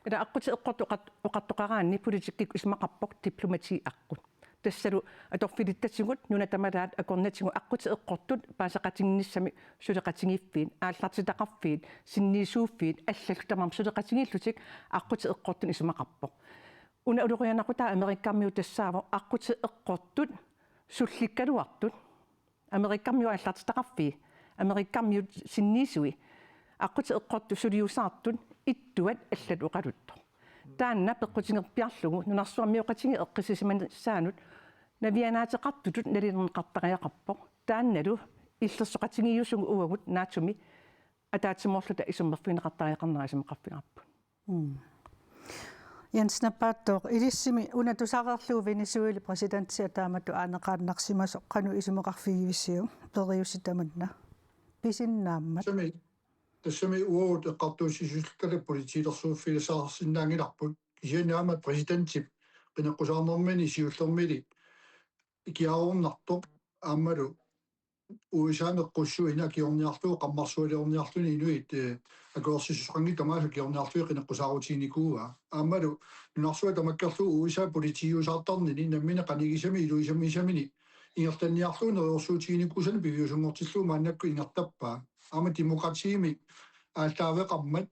ила аққути эққорту оқартоқараанни политиккик исмақарпоқ дипломати аққут тассалу аторфилиттасигут нунатамалаат акорнатигу аққути эққортут паасақатингиссами сулеқатингиффиит ааллартитақарфиит синниисууффиит аллалу тамам сулеқатингиллутик аққути эққортун исмақарпоқ уна улурианақута америккармиу тассааво аққути эққортут сулликкалуартут америккармиу аллартитақарфии америккармиу синниисуи аққути эққорту сулиусаартут иттуат аллат уқалутто таанна пеққутингерпиарлугу нунарсуармиоқатинги эққиссисиман саанут навианаатеқартутут налилернеқартариақарпоқ таанналу иллерсоқатингиусугу уагут наатуми атаатсимоорлута исуммерфинеқартариақарнера исумақарфингаарпут Jens Napattor ilissimi una tusaqerluu Venezuela presidentsia taamatu aaneqaannarsimasoq qanu isumeqarfigivissiu periussitamanna pisinnaammat тассами уут эққартуусисуллутале политилерсууффилисаарсиннаангиларпут кисианаамат президентип қинеққусаарнэрмини сиуллермили икиааруннартоқ аамалу уисаанеққуссуина киорниарлуу қаммарсуалиорниарлуни инуит акуерсисусқанги тамаасу киорниарлуи қинеққусаарутиникууа аамалу нунарсуа тамаккерлуу уисаа политиусаартарнини наммина қанигисами илуисамисамини ингертанниарлуу нериорсуутигиникуусани пивиусунгортиллуу мааннакку ингертаппаа ама демократиими аалтаавеқармат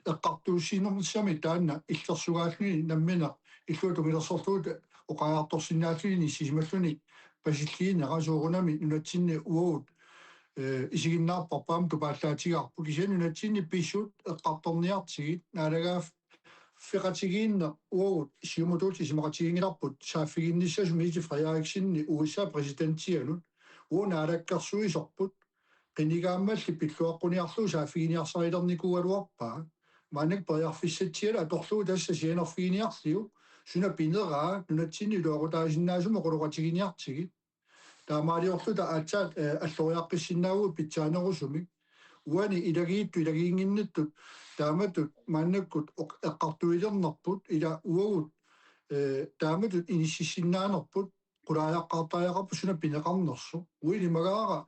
эққартууссинернссами таанна иллерсугааллуни наммина иллуутумилерсорлуут оқаярторсинааллуни сисималлуни пасиллиинера соорунами нунатсинни уут исигиннаарпарпаам тупааллаатигарпу кисиани нунатсинни писсуут эққарторниартигит наалагаав феқатигиинна уут сиумутуут исимақатигингиларпут сааффигинниссасуми ити фриариксинни USA президентианут уунаалагкарсуисорпут qinigaammalli pilluaqquniarluu saafiiniarsarilernikualuarpaa maanak periarfissatiala atorluu tassa sianerfiiniarliu suna pineraa nunatsinni luaqutaasinnaasumo quluqatiginiartigit taamaaliorluta aatsaat alloriaqqissinnaavuu pitsaanerusumik uani ilagiinnittut taamatut maannakkut eqqartuilernerput ila uagut taamatut inississinaanерput qulaajaqqaartaajaqarpu suna pineqarnersu uili magaara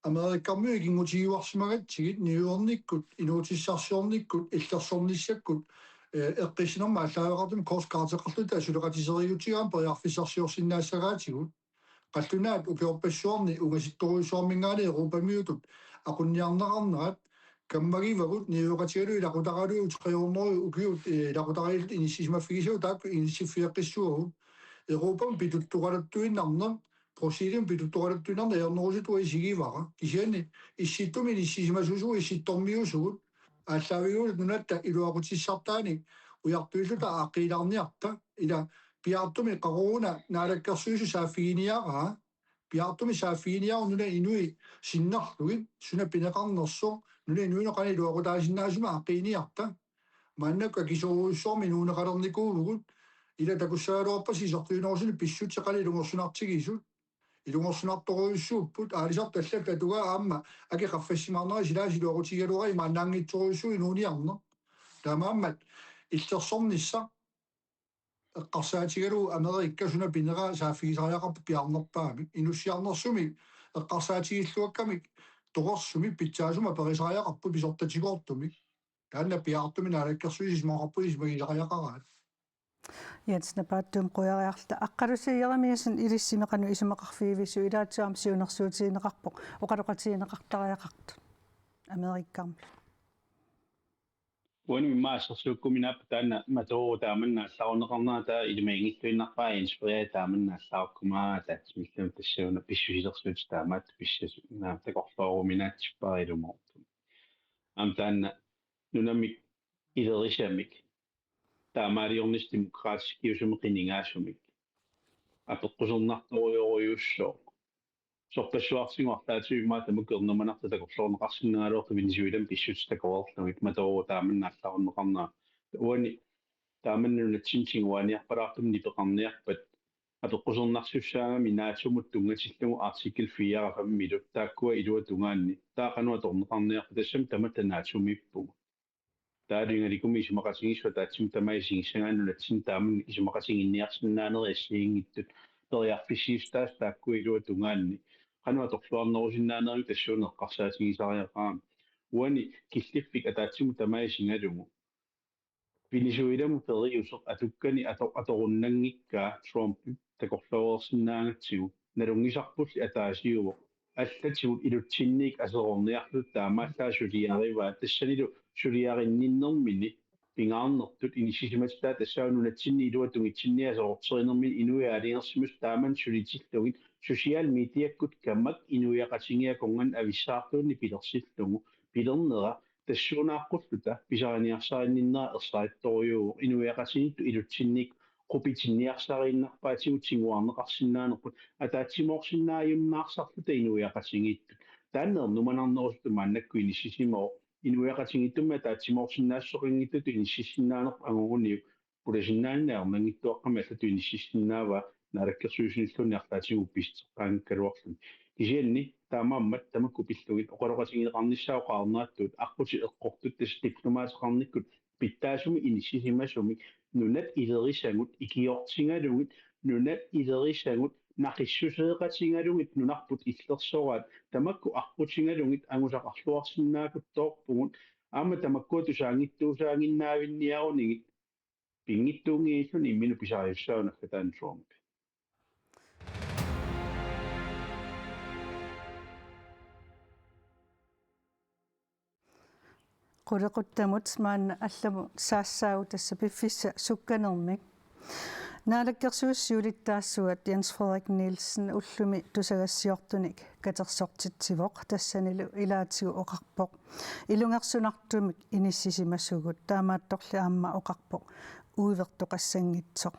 Amerikkammiu ikingutigiuarsimagatsигит New-Yorknikkut inuutissarsiornikkut иллерсорниссаккут эққисинерма аллаавеқартум корскаартеқарлута сулеқатисериутигаам периарфиссарсиорсиннаассагаатигут қаллунаат укиорпассуарни угаситторуйссуармингаани Европамиутут ақунниарнеқарнерат каммагивагут New-Yorkатигалу илақутаралуу утеқиорнеру укиут илақутариилт иниссисимаффигисуу таакку иниссиффиэққиссуагут Европам питуттуқалаттуиннарнер proceeding pituttoqaluttunarna iornerusut isigivara kisianni issittumin issisimasusugu issittormiusugut ааллаавигуут нуната илуақутиссартаани уяртуиллута ааққилаарниарта ила пиартуми қаруна наалаккерсуису сааффигиниараа пиартуми сааффигиниару нуна инуи синнарлугит суна пинеқарнерсо нуна инуинеқани илуақутаасиннаасума ааққиниарта маннакка кисоруйссуарми нуунеқалерникуулугут ила такуссаалуарпа сисортуинерусуни писсутеқали илунгорсунартигисут илунгорсунарторуйуссууппут аалисарт аллакка туга аама акеқарфассимаарнери силаасилуақутигалуари мааннаангитсоруйуссуи нууниарнер таамааммат иллерсорнисса эққарсаатигалу америккасуна пинера сааффигисариақарпу пиарнерпаами инуссиарнерсуми эққарсаатигиллуаккамик тоқорсуми питсаасума перисариақарпу писортатигоортумик таанна пиартуми наалаккерсуисис моқарпуис магисариақараат Jens napaattuum quyaariarta aqqalusiiyaramиасин илиссимеқану исумақарфиивису илаатсуам сиунерсуутиинеқарпоқ оқалоқатиинеқартариақарту америккарми Bueno, más så kommer jag på den med då där men saunarna där I de ingittuinna pa inspirerat men saukuma dat smitten tessuna pissuisersuut taamat pissus naamtakorlooru minaatipparilumort am tan nunamik ilerishamik taamaaliornis demokraatisk kiusumeqiningaasumik apeqqusernartorioriussoo sorpassuarsinguartaatiumaa tamukernumanarta takorloorneqarsinnaaluortu Venezuelan pissutstakoorlumik matoo taamannaallaaruneqarnaa uani taamannunatsintinguaniarpalaartum nipeqarniarpat apeqqusernarsussaagami naasumut tungatillugu artikel 4 fammilu taakkua ilua tungaanni taaqanua torneqarniarpa tassam tamatanaasumippugu taadingalikumi isumaqatingisua taatsim tamaisigissangaannunatsin taaman isumaqatinginniarsinnaaneri assiingittut teriarfissiistaas taakkua ilua tungaanni qanua torluarnerusinnaaneri tassuuneqqarsaatigisariaqaam uani killiffik ataatsimu tamaisingalugu Venezuelamu periusoq atukkani atorunnangikkaa Trump takorluorsinnaangatsigu nalungisarpulli ataasiuvo аллатигут илутсинник асерорниарлут таамааллаа сулиариваа тассанилу сулиаринниннэрмини пингаарнертут инисисиматаа тассаунунатсинни илуатунгитсинниасоортеринермин инуиаалингерсимус тааман сулитиллугит социал медиаккут каммак инуиақатингиаконган ависсаартуунни пилерсиллугу пилернера тассуунааққуллута писариниарсаринниннера ерсаrittoriuu инуиақатинитту илутсинник qupitsinniarsarinnerpaatigut singuarneqarsinnaanerput ataatsimorsinnaayumnaarсарлута инуиақатингитту тааннер нуманарнерусуту мааннакку инissisimoo инуиақатингиттумма таатсиморсиннаассоқингиттуту инississinnaанерп агугуниу пуласиннааннаернангиттуаққама аллату инississinnaава наалаккерсуусиниллуни арлаатигу пистеққаангкалуарлун кисианни таамааммат тамакку пиллугит оқалоқатингилеқарниссаау қаарнааттуут аққути эққортут тас дипломаатеқарниккут питтаасуми инissisimasumi нунат илерисагут икиортингалугит нунат илерисагут нақиссусеэқатингалугит нунарпут иллерсораат тамакку арпутингалугит ангусақарлуарсинаакутторпугут аама тамаккуа тусаангиттуусаангиннаавинниарунигит пингиттуунгииллуни иммину писариуссаунакка таан Трумп qulaquttamut maanna allamut saassaagu tassa piffissa sukkanermik naalakkersuussiulittaassuat Jens Frederik Nielsen ullumi tusagassiortunik katersortitsivoq tassanilu ilaatigu oqarpoq ilungersunartumik inissisimassugut taamaattorli aamma oqarpoq uivertoqassangitsoq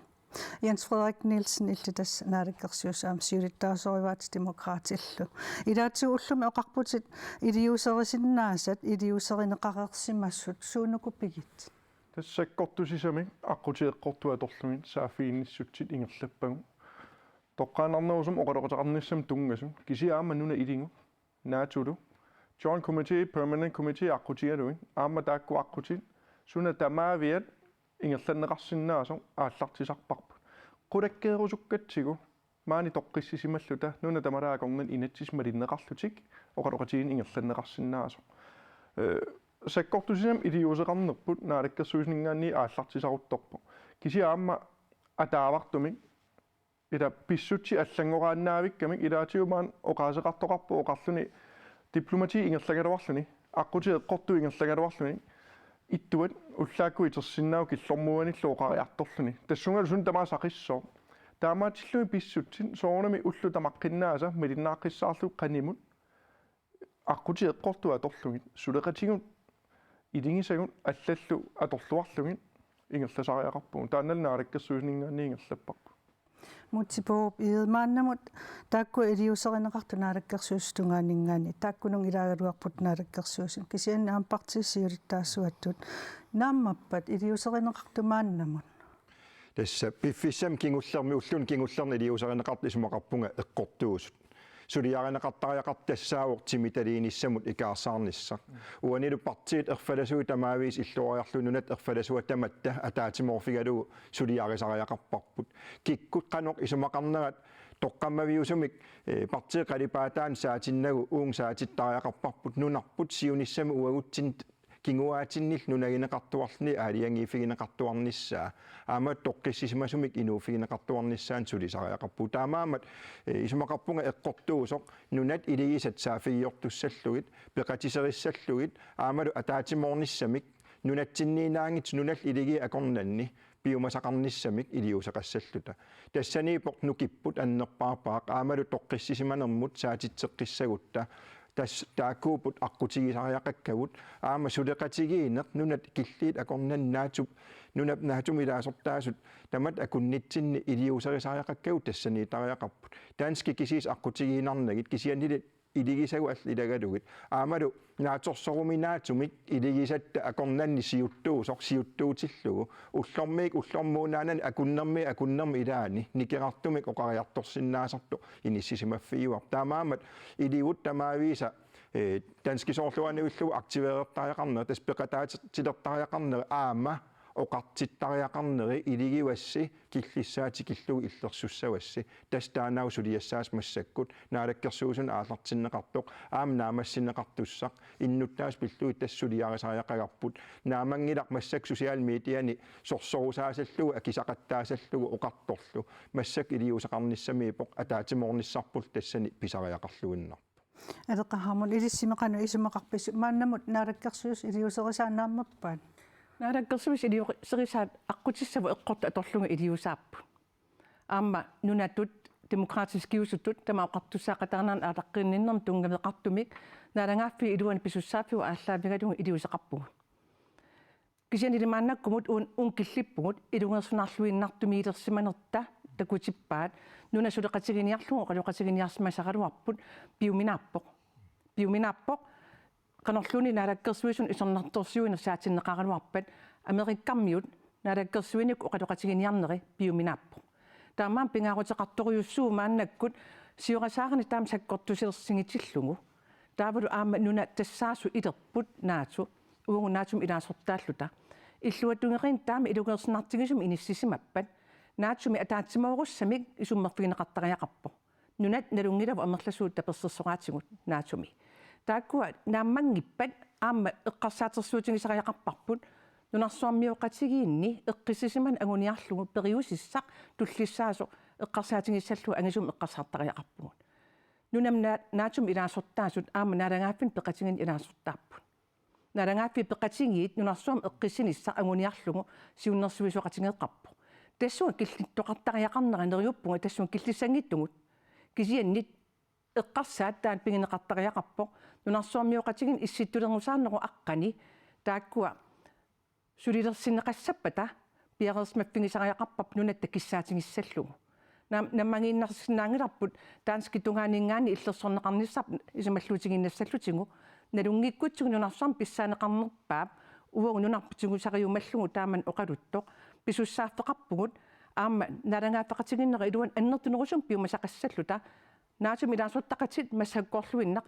Jens Frederik Nielsen illitas naalakkersuus siulittaasorivaat demokraatillu ilaatigu ullumi oqarputit iliuserisinnaasat iliuserineqarersimassut suunukupigit тассаккортусисами аққутиэққортуа торлумин саафиинниссутсит ингерлаппагу тоққаанарнерусум оқалоқатеқарниссам тунгасун кисиаама нуна илингу наатулу Joint Committee Permanent Committee аққутигалуин аама таакку аққутит суна тамаавиат ингерланнеқарсиннаасо ааллартисарпарпу қулаккеерусуккатсигу маани тоққиссисималлута нуна тамалаагорнан инатсис малиннеқарлутик оқалоқатигин ингерланнеқарсиннаасо саккортусинам илиусеқарнерпут наалаккерсуусингаанни ааллартисарутторпу кисиаама атаавартумик ила писсутси аллангорааннаавиккамик илаатиумаан оқаасеқартоқарпу оқарлуни дипломати ингерлагалуарлуни аққути эққорту ингерлагалуарлуни иттуат уллаакку итерсиннаау киллормуаниллу оқариарторлуни тассунгалу сун тамаа сақиссоо таамаатиллуми писсутсин соорнами уллу тамаққиннааса милиннааққиссаарлу қанимут аққути эққортуа аторлугит сулеқатигут илингисагут аллаллу аторлуарлугит ингерласариақарпугу таанналнаараккерсууснингаани ингерлаппарпу мутсипоо иилмааннамут таакку илиусеринеқарту наалаккерсуустунгаанингаани тааккунун илаагалуарпут наалаккерсуусин кисианна ампартиссиулиттаассуаттут нааммаппат илиусеринеқартумааннамут тасса пиффиссам кингуллерми уллун кингуллерни илиусеринеқарт исумақарпунга эққортуусут сулиаринеқартариақартассаавоқ тимиталииниссамут икаарсаарниссақ уанилу партиит ерфаласуу тамаавис иллуариарлунунат ерфаласуа таматта атаатиморфигалуу сулиарисариақарпарпут киккут қанеқ исумақарнерат тоққаммавиусумик партиэ қалипаатаан саатиннагу уун саатиттариақарпарпут нунарпут сиуниссами уагутсин кингуаатиннил нунагинеқартуарлни аалиангиифигинеқартуарниссаа аамат тоққиссисимасумик инууфигинеқартуарниссаан сулисариақарпу таамаамат исумақарпунга эққортуусоқ нунат илигисат саафигиортуссаллугит пеқатисериссаллугит аамалу атаатимоорниссамик нунатсинниинаангит нунал илиги акорнанни биумасақарниссамик илиусеқассаллута тассаниипоқ нукиппут аннерпаарпаақ аамалу тоққиссисиманермут саатитсеққиссагутта таакуупут аққутигисариақаккагут аама сулеқатигиинеқ нунат киллиит акорнаннаатуп нунап наатумилаасортаасут тамат акуннитсинни илиусерисариақаккагут тассани тариақарпут таански кисис аққутигиинарнагит кисианнилит илигисагу аллилагалугит аамалу нааторсоруминаатумик илигисатта акорнанни сиуттуусоқ сиуттуутиллугу уллормиик уллормуунаанани акуннерми илаани никерартумик оқариарторсиннаасарту иниссисимаффиуар таамаамат иливут тамаависа дански соорлуаниуллугу активеэртариақарнера таспеқатаатилертариақарнера аама оқартиттариақарнери илигивасси киллиссаати киллуги иллерсуссавасси тастаанаау сулиассаас массаккут наалаккерсуусун аалартиннеқартоқ аама наамассиннеқартуссақ иннуттаас пиллуи тассулиарисариақагарпут наамангилақ массак социал медиани сорсорусаасаллугу акисақаттаасаллугу оқарторлу массак илиусеқарниссамиипоқ атаатимоорниссарпул тассани писариақарлуиннар алеқархамун илиссимеқану исумақарпису мааннамут наалаккерсуус илиусерисаанааммаппаат наалаккерсуус илиусерисаат аққутиссаву эққорта аторлунга илиусааппу аама нунатут демократис киусуттут тамаақартуссаақатаарнаан аалаққинниннерм тунгамеқартумик наалангааффи илуани писуссааффиу ааллаавигалугу илиусеқарпугу кисианилимааннаккумут уун киллиппугут илунгерсунарлуиннартумиилерсиманерта такутиппаат нуна сулеқатигиниарлугу қалуқатигиниарсимасақалуарпут пиуминааппоқ канорлуни наалаккерсуисун исернарторсуина саатиннеқаралуарпат америккармиут наалаккерсуиник оқалуқатигиниарнери пиуминааппоқ таамаан пингаарутеқарторюссуу мааннаккут сиорасаарни таам саккортусерсигитиллугу таавалу аама нуна тассаасу илерпут наату уугу наатум илаасортааллута иллуатунгерин таама илугерсинартигисум иниссисимаппат наатсуми атаатсимаоруссамик исуммерфигинеқартариақарпо нунат налунгилаву амерласуут таперсерсораатигут наатуми тааккуа нааммангиппат аама эққарсаатерсуутигисариақарпарпут нунарсуармиоқатигиинни эққиссисиман агуниарлугу периусиссақ туллиссаасо эққарсаатигиссаллу ангисум эққарсаартариақарпугут нунамна наатум илаасортаасут аама налангааффин пеқатигин илаасортаарпут налангааффи пеқатигиит нунарсуам эққиссиниссақ агуниарлугу сиуннэрсуисоқатигеэққарпу тассуа киллиттоқартариақарнера нериуппунга тассуа киллиссангиттугут кисианнит эққарсаат таан пигинеқартариақарпоқ нунарсуармиоқатигин исситтулернусаарнеру аққани тааккуа сулилерсинеқассаппата пиарерсмаффигисариақарпап нунатта киссаатигиссаллугу наммагииннарсинаангиларпут таански тунгаанингаани иллерсорнеқарниссап исамаллуутигиннассаллутигу налунгиккутсугу нунарсуарм писсаанеқарнерпаап уагу нунарпутигусариумаллугу тааман оқалуттоқ писуссааффеқарпугут аама налангааффеқатигиннера илуан аннертунерусум пиумасақассаллута наатум илаасуттақатит массаккорлуиннақ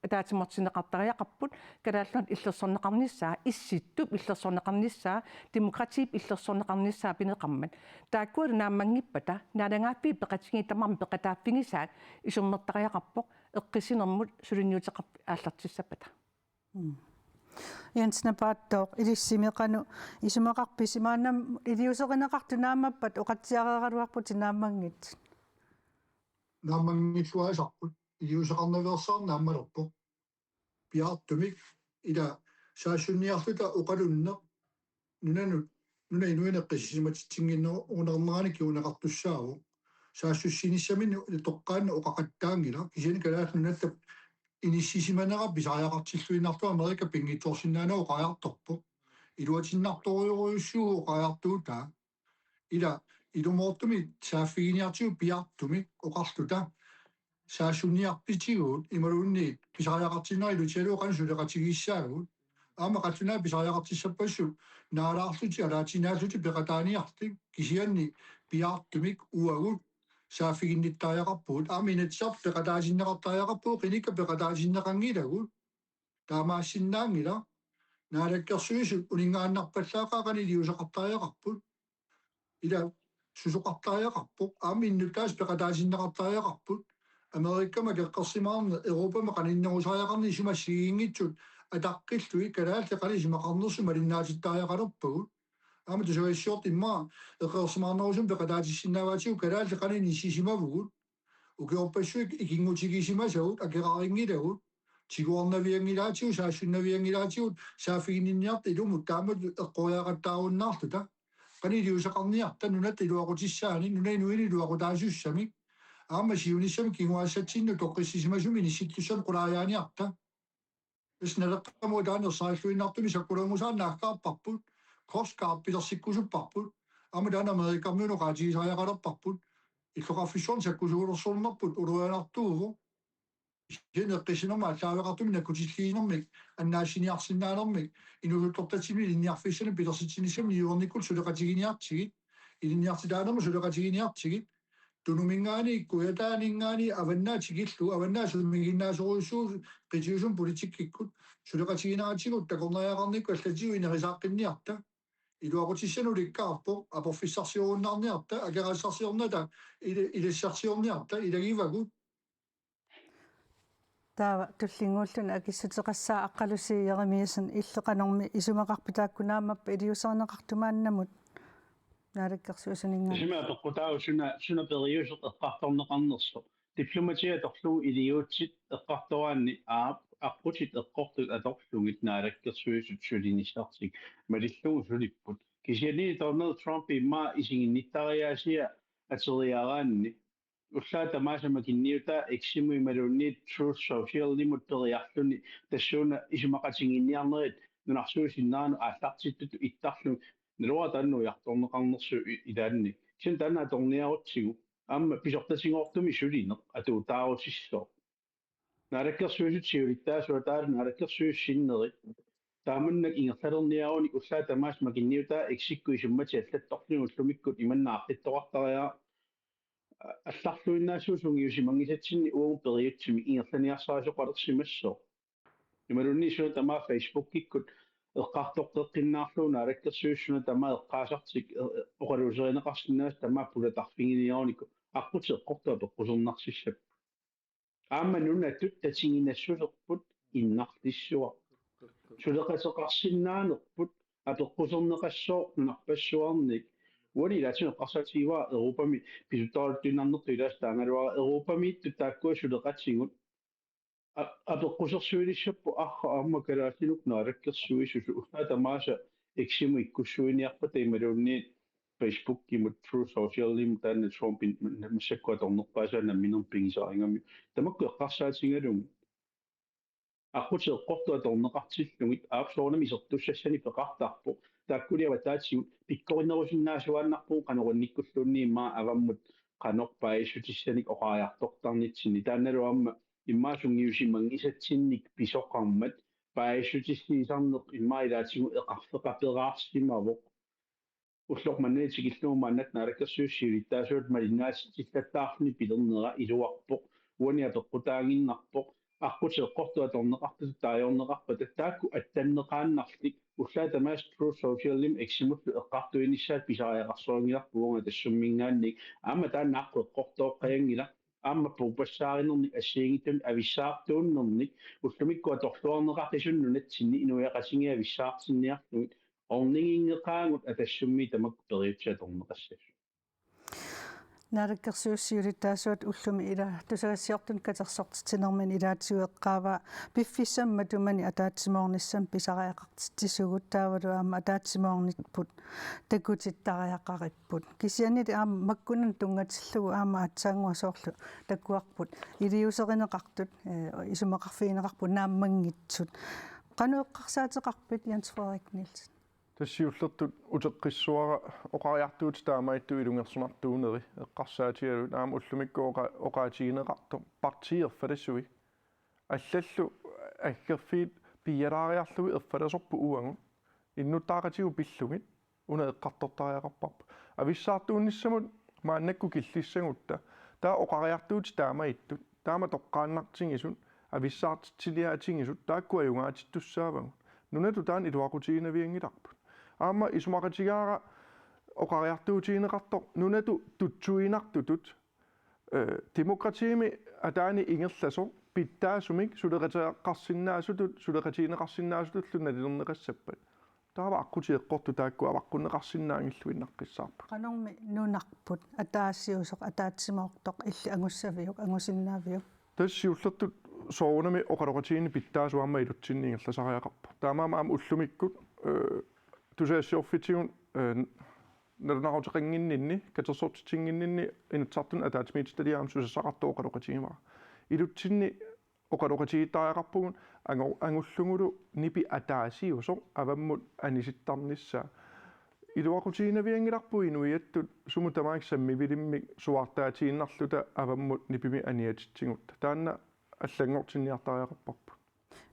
таатимортинеқартариақарпут калааллуан иллерсорнеқарниссаа исситтуп иллерсорнеқарниссаа демократиип иллерсорнеқарниссаа пинеқармат тааккуалу нааммангиппата налангааффи пеқатигин тамарм пеқатааффигисаат исуммертариақарпоқ эққисинермут сулинниутеқар ааллартиссаппата янснапааттоқ илиссимеқану исумақарписимаанам илиусеқинеқарту нааммаппат оқатсиареералуарпут нааммангит наамангиллуасарпут илиусеқарнаверсаар нааммалерпоқ пиаартумик ила саасунниарлута оқалунне нуна инуинеққиссиматитсингиннеру унернерани киунеқартуссааву саассуссинissамин тоққаанна оқақаттаангила кисиани калаалнунаттап иниссисиманера писариақартиллуиннартуа Америка пингитсорсиннаанаа оқаярторпо илуатиннарторюоруйуссуу оқаяртуута ила илумоортуми сааффигиниартиу пиартуми оқарлута саасунниарпитигуут ималуунни писариақартиннери лутиалуоқан сулеқатигииссаагуут аама қатунаа писариақартиссаппассу наалаарлути алаатинааллути пеқатааниарти кисианни пиартумик уагут сааффигинниттааяқарпуут ааминатсар пеқатаасиннеқартааяқарпуу қиника пеқатаасиннеқангилагут таамаассиннаангила наалаккерсуисут унингааннарпаллаақаақани лиусеқартааяқарпут ила сусоқартааяқарпоқ ааминнутаас пеқатаасиннеқартааяқарпут Америккама кеққерсимаарна Европама қаниннерусааяқарни сумассигингитсут атаққиллуи калааллеқали симақарнерсу малиннаатиттааяқалерпагут аама тусуиссуорт имма эққерсимаарнерусум пеқатаатиссиннааваатигу калааллеқали ниссисимавгут укиорпассуик икингутигисимасагут акераарингилагут тигуарнавиангилаатигу саассуннавиангилаатигут саафигининниарт илумут таамат эққояақаттааруннаарлута qaniiliusaqarniarta nunat iluaqutissaaani nunainuini iluaqutaasussami aama siunissami kinguaassatsinnu toqqissisimasumi nissittussam qulaayaaniarta isnaleqqamu taanersaallуиннартуми саккулангусаанааккаарпарпут корскаарпилерсиккусуппарпут аама таана америкармиуну qaatigisariaqalerparput иллоqarfissuarn sakkusugulorsornerput uluanartuuvu генеққисинерма аллаавеқартуми наккутиллиинермик аннаассиниарсиннаанермик инулутторtatimi линниарфиссани пилерситсинissami юорниккул сулеқатигиниартигит илинниартилаанерма сулеқатигиниартигит тунумингаани иккуятаанингаани аваннаатигиллу аваннаасумигиннаасоруйссуу қитиусум политиккиккут сулеқатигинаатигут такорнаяақарникку аллатигу инерисааққинниарта илуақутиссануликкаарпо апорфиссарсиоруннаарниарта акерассарсиорната илиссарсиорниарта илагивагут таава туллингууллуна акиссутеқассаа аққалусииерамиасан иллеқанорми исумақарпитааккунаамаппа илиусаарнеқартумааннамут наалаккерсуусунингаа сима тоққутаа суна периусеқ эққарторнеқарнерсо дипломатия торлугу илиуутсит эққартораанни аққутит эққортут аторлугит наалаккерсуусут сулинissартик малиллугу сулиппут кисиани Дональд Трамп имма исигинниттариаасиа атериараанни уллаата маасама кинниута эксиму ималуунни Truth Social лимут периарлуни тассууна исумақатингинниарнерит нунарсуусиннаanu ааллартиттуту иттарлу нэлуа таанну ярторнеқарнерсу илаанни син таана торниарутсигу аама писортасингоортуми сулинеқ атуутаарутиссоо наалаккерсуусут сиулиттаасуа таалу наалаккерсууссиннери тааманнак ингерлалерниаруник уллаата маасама кинниута эксикку исуммати аллатторлугу уллумиккут иманнаартиттоқартариа алларлуиннаасуусунгиусимангисатсинни уун периутсими ингерланиарсаасоқалерсимассоо ималуннисуна тамаа фейсбуккиккут эққартортеққиннаарлуна алаккерсуussуна тамаа эққаасартик оқалуусеринеқарсинаас тамаа пулатарфингиниарунику аққути эққортуа тоққусернарсиссап аама нунаттут татингинассулерпут иннартиссуа сулеқасеқарсиннаанерпут атоққусернеқассоо нунарпассуарник Уони латин қарсатива Европами писутаалтуиннарнерту илаас таангалуара Европами туттааккуа сулеқатсигут апеққусерсуилиссаппу арра аама калаасинук наалаккерсуисусу таамааса эксиму иккуссуиниарпата ималуунни Facebook кимут Truth Social лим таана Trumpin массаккуаторнерпаасаана минер пингисарингами тамакку эққарсаатингалуми аққути эққортуаторнеқартиллугит аапсоорнами исертуссассани пеқартарпо тааккулиава таатсигут пиккоринерусиннаасуааннарпуу канорунниккуллуунни имма аваммут канорпаисутиссаник оқааяртортарнитсини таанналуамма иммаасунгиусимангисатсинник писоқармат паисутиссисарнеқ иммаилаатигу эқарфеқапераарсимавоқ уллорманнитигиллуумааннат наалаккерсуussiулиттаасуут малиннаасиллаттаарни пилернера илуарпоқ уаниапеққутаагиннарпоқ аққути эққортуаторнеқарту таajorneqarpata таакку аттаннеқааннарлик уллаатамаас Truth Social лим эксимуллу эққартуиниссаат писариақарсуангиларпуунга тассуммингаанник аама тааннааққу эққортооққаянгила аама пупассааринерник ассиигиттун ависсаартууннерник уллумиккуа торлуарнеқартисуннунатсинни инуяқасингиа ависсаартинниарлугит орнингингеқаангут атассумми тамакку периутсиаторнеқассас Naarikkersuussiulitaasuat ullumi ila tusagassiortun katersortitinerman ilaatiueqqaava piffissamma tumani ataatsimoornissam pisariaqartitisugut taavalu aama ataatsimoornitput takutittariaqaripput kisianili aama makkunan tungatillugu aama atsaanguasoorlu takkuarput iliuserineqartut isumaqarfiineqarput naammangitsut qanueqqarsaateqarpit Jens Frederik Nielsen тассиуллертут утеққиссуара оқариартуут таамаитту илунгерсунартуунери эққарсаатигалу наама уллумикку оқаатигинеқарто партиерфалассуи аллаллу аггерфиит пиялаариарлуи ерфаласорпу уангу иннуттаақатигу пиллугит уна эққартортариақарпарпу ависсаартуунниссамут мааннакку киллиссагутта таа оқариартуут таамаиттут таама тоққааннартингисут ависсаартитилиаатингисут таакку аюнгаатиттуссаавагу нунату таан илуақутигинавиангиларпут аама исумақатигаара оқариартуутигинеқарто нунату тутсуинартутут демократиими атаани ингерласо питтаасумик сулеқатеэққарсинаасутут сулеқатигинеқарсинаасутуллу налилернеқассаппат таава аққутиэққорту таакку аваққуннеқарсинаангиллуиннаққиссаарпа qanорми нунарпут атаассиусоқ атаатсимаортоқ илли агуссавиук агусиннаавиук тассиуллертут соонами оқалоқатигини питтаасуамма илутсинниингерласариақарпа таамаама аама уллумиккут тусаассиорфитигун налунарутеқингиннинни катерсортитингиннинни инутсартун атаатимиититалиаам сусассақартоо оқалоқатигимара илутсинни оқалоқатигиттариақарпугун ангуллугулу нипи атаасиусоқ аваммут аниситтарнissaa илуақутигинавиангиларпу инуиаттут суму тамааксаммивилиммик суартаатигиннарлута аваммут нипими аниатитсигутта таанна аллангортинниартариақарпарпу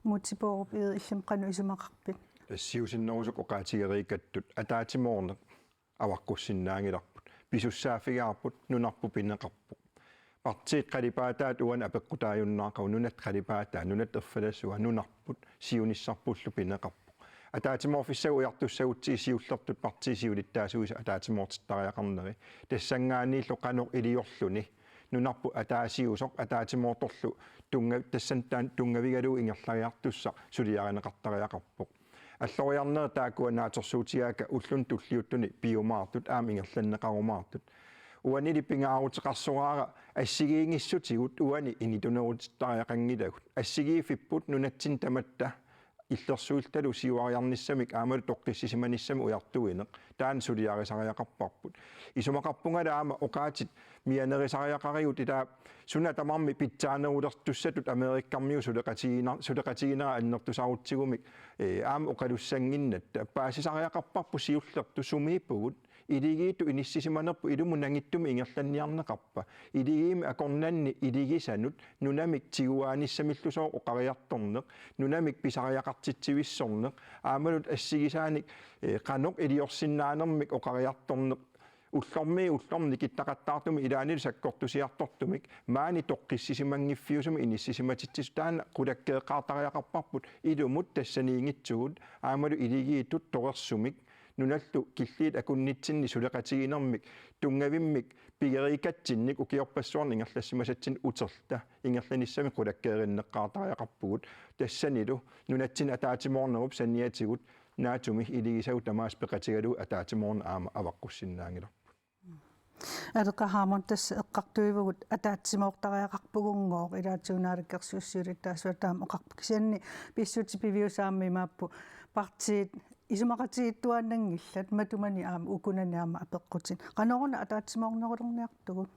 мутипооруп иллим qanu isumaqarpit тассиусиннерусук оқаатигерикаттут атаатимоорнеқ аваққуссиннаангиларпут писуссаафигаарпут нунарпу пинеқарпу партиит қалипаатаат уан апеққутааюннаақау нунат қалипаатаа нунат ерфалассуа нунарпут сиуниссарпуллу пинеқарпу атаатимоорфиссагу уяртуссагутсии сиуллертут партисиулиттаасуиса атаатимоортиттариақарнери тассангааниилло қанеқ илиорлуни нунарпу атаасиусоқ атаатимоорторлу тунга тассантаан тунгавигалу ингерлариартусса сулиаринеқартариақарпоқ аллориарнер таакуанаатерсуутигака уллун туллиуттуни биомаартут аама ингерланнеқарумаартут уанили пингаарутеқарсораара ассигиингиссутигут уани инитунерутиттариақангилагут ассигиифиппут нунатсин таматта иллерсуилталу сиуариарниссамик аамалу тоққиссисиманиссами уяртуинеқ таан сулиарисариақарпарпут исумақарпунгала аама оқаатит мианерисариақаригут илаа суна тамарми питсаанерулертуссатут америккармиу сулеқатигинера аннертусарутсигумик аама оқалуссангиннатта паасисариақарпарпу сиуллерту сумииппугут илигииту иниссисиманерпу илуму нангиттуми ингерланниарнеқарпа илигиими акорнанни илигисанут нунамик тигуааниссамиллусоо оқариарторнеқ нунамик писариақартитсивиссорнеқ аамалут ассигисааник қанеқ илиорсиннаанермик оқариарторнеқ уллорни киттақаттаартуми илаанил саккортусиартортумик маани тоққиссисимангиффиусуми иниссисиматитсис таана қулаккеэққаартариақарпарпут илумут тассаниингитсугут аамалу илигииттут тоқерсумик нуналлу киллиит акуннитсинни сулеқатигинермик тунгавиммик пигерикатсинник укиорпассуарни ингерлассимасатсин утерта ингерланиссами қулаккеериннеққаартариақарпугут тассанилу нунатсин атаатимоорнеруп санниатигут наатуми илигисагу тамаас пеқатигалу атаатимоорна аама аваққуссиннаангила алеқаhaamon тасса эққартуивгут атаатсимоортариақарпугунгоо илаатсуунаариккерсуссиулиттаасуа таама оқарпиксианни писсути пивиусаамми мааппу партиит исумақатигиттуааннангиллат матумани аама укунани аама апеққутин қанорна атаатсимоорнерулерниартугут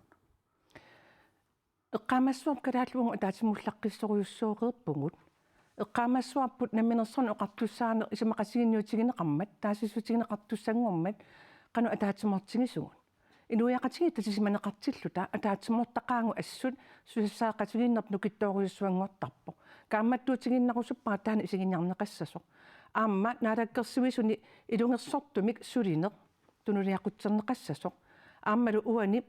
эққамассуап калааллугу атаатимуллаққиссориуссооқерпугут эққамассуарпут наминерсорни оқартуссаане исумақасигинниутигинеқармат таасиссутигинеқартуссангуармат қану атаатимоортигисугут инуяқатиги тасисиманеқартиллута атаатимоортақаангу ассут сусаақатигиннерп нукиттоориуссуангуартарпо каамматтуутигиннерусуппаа таана исигинниарнеқассасо аама наалаккерсуисуни илунгерсортумик сулинеқ тунулиақутсернеқассасо ааммалу уани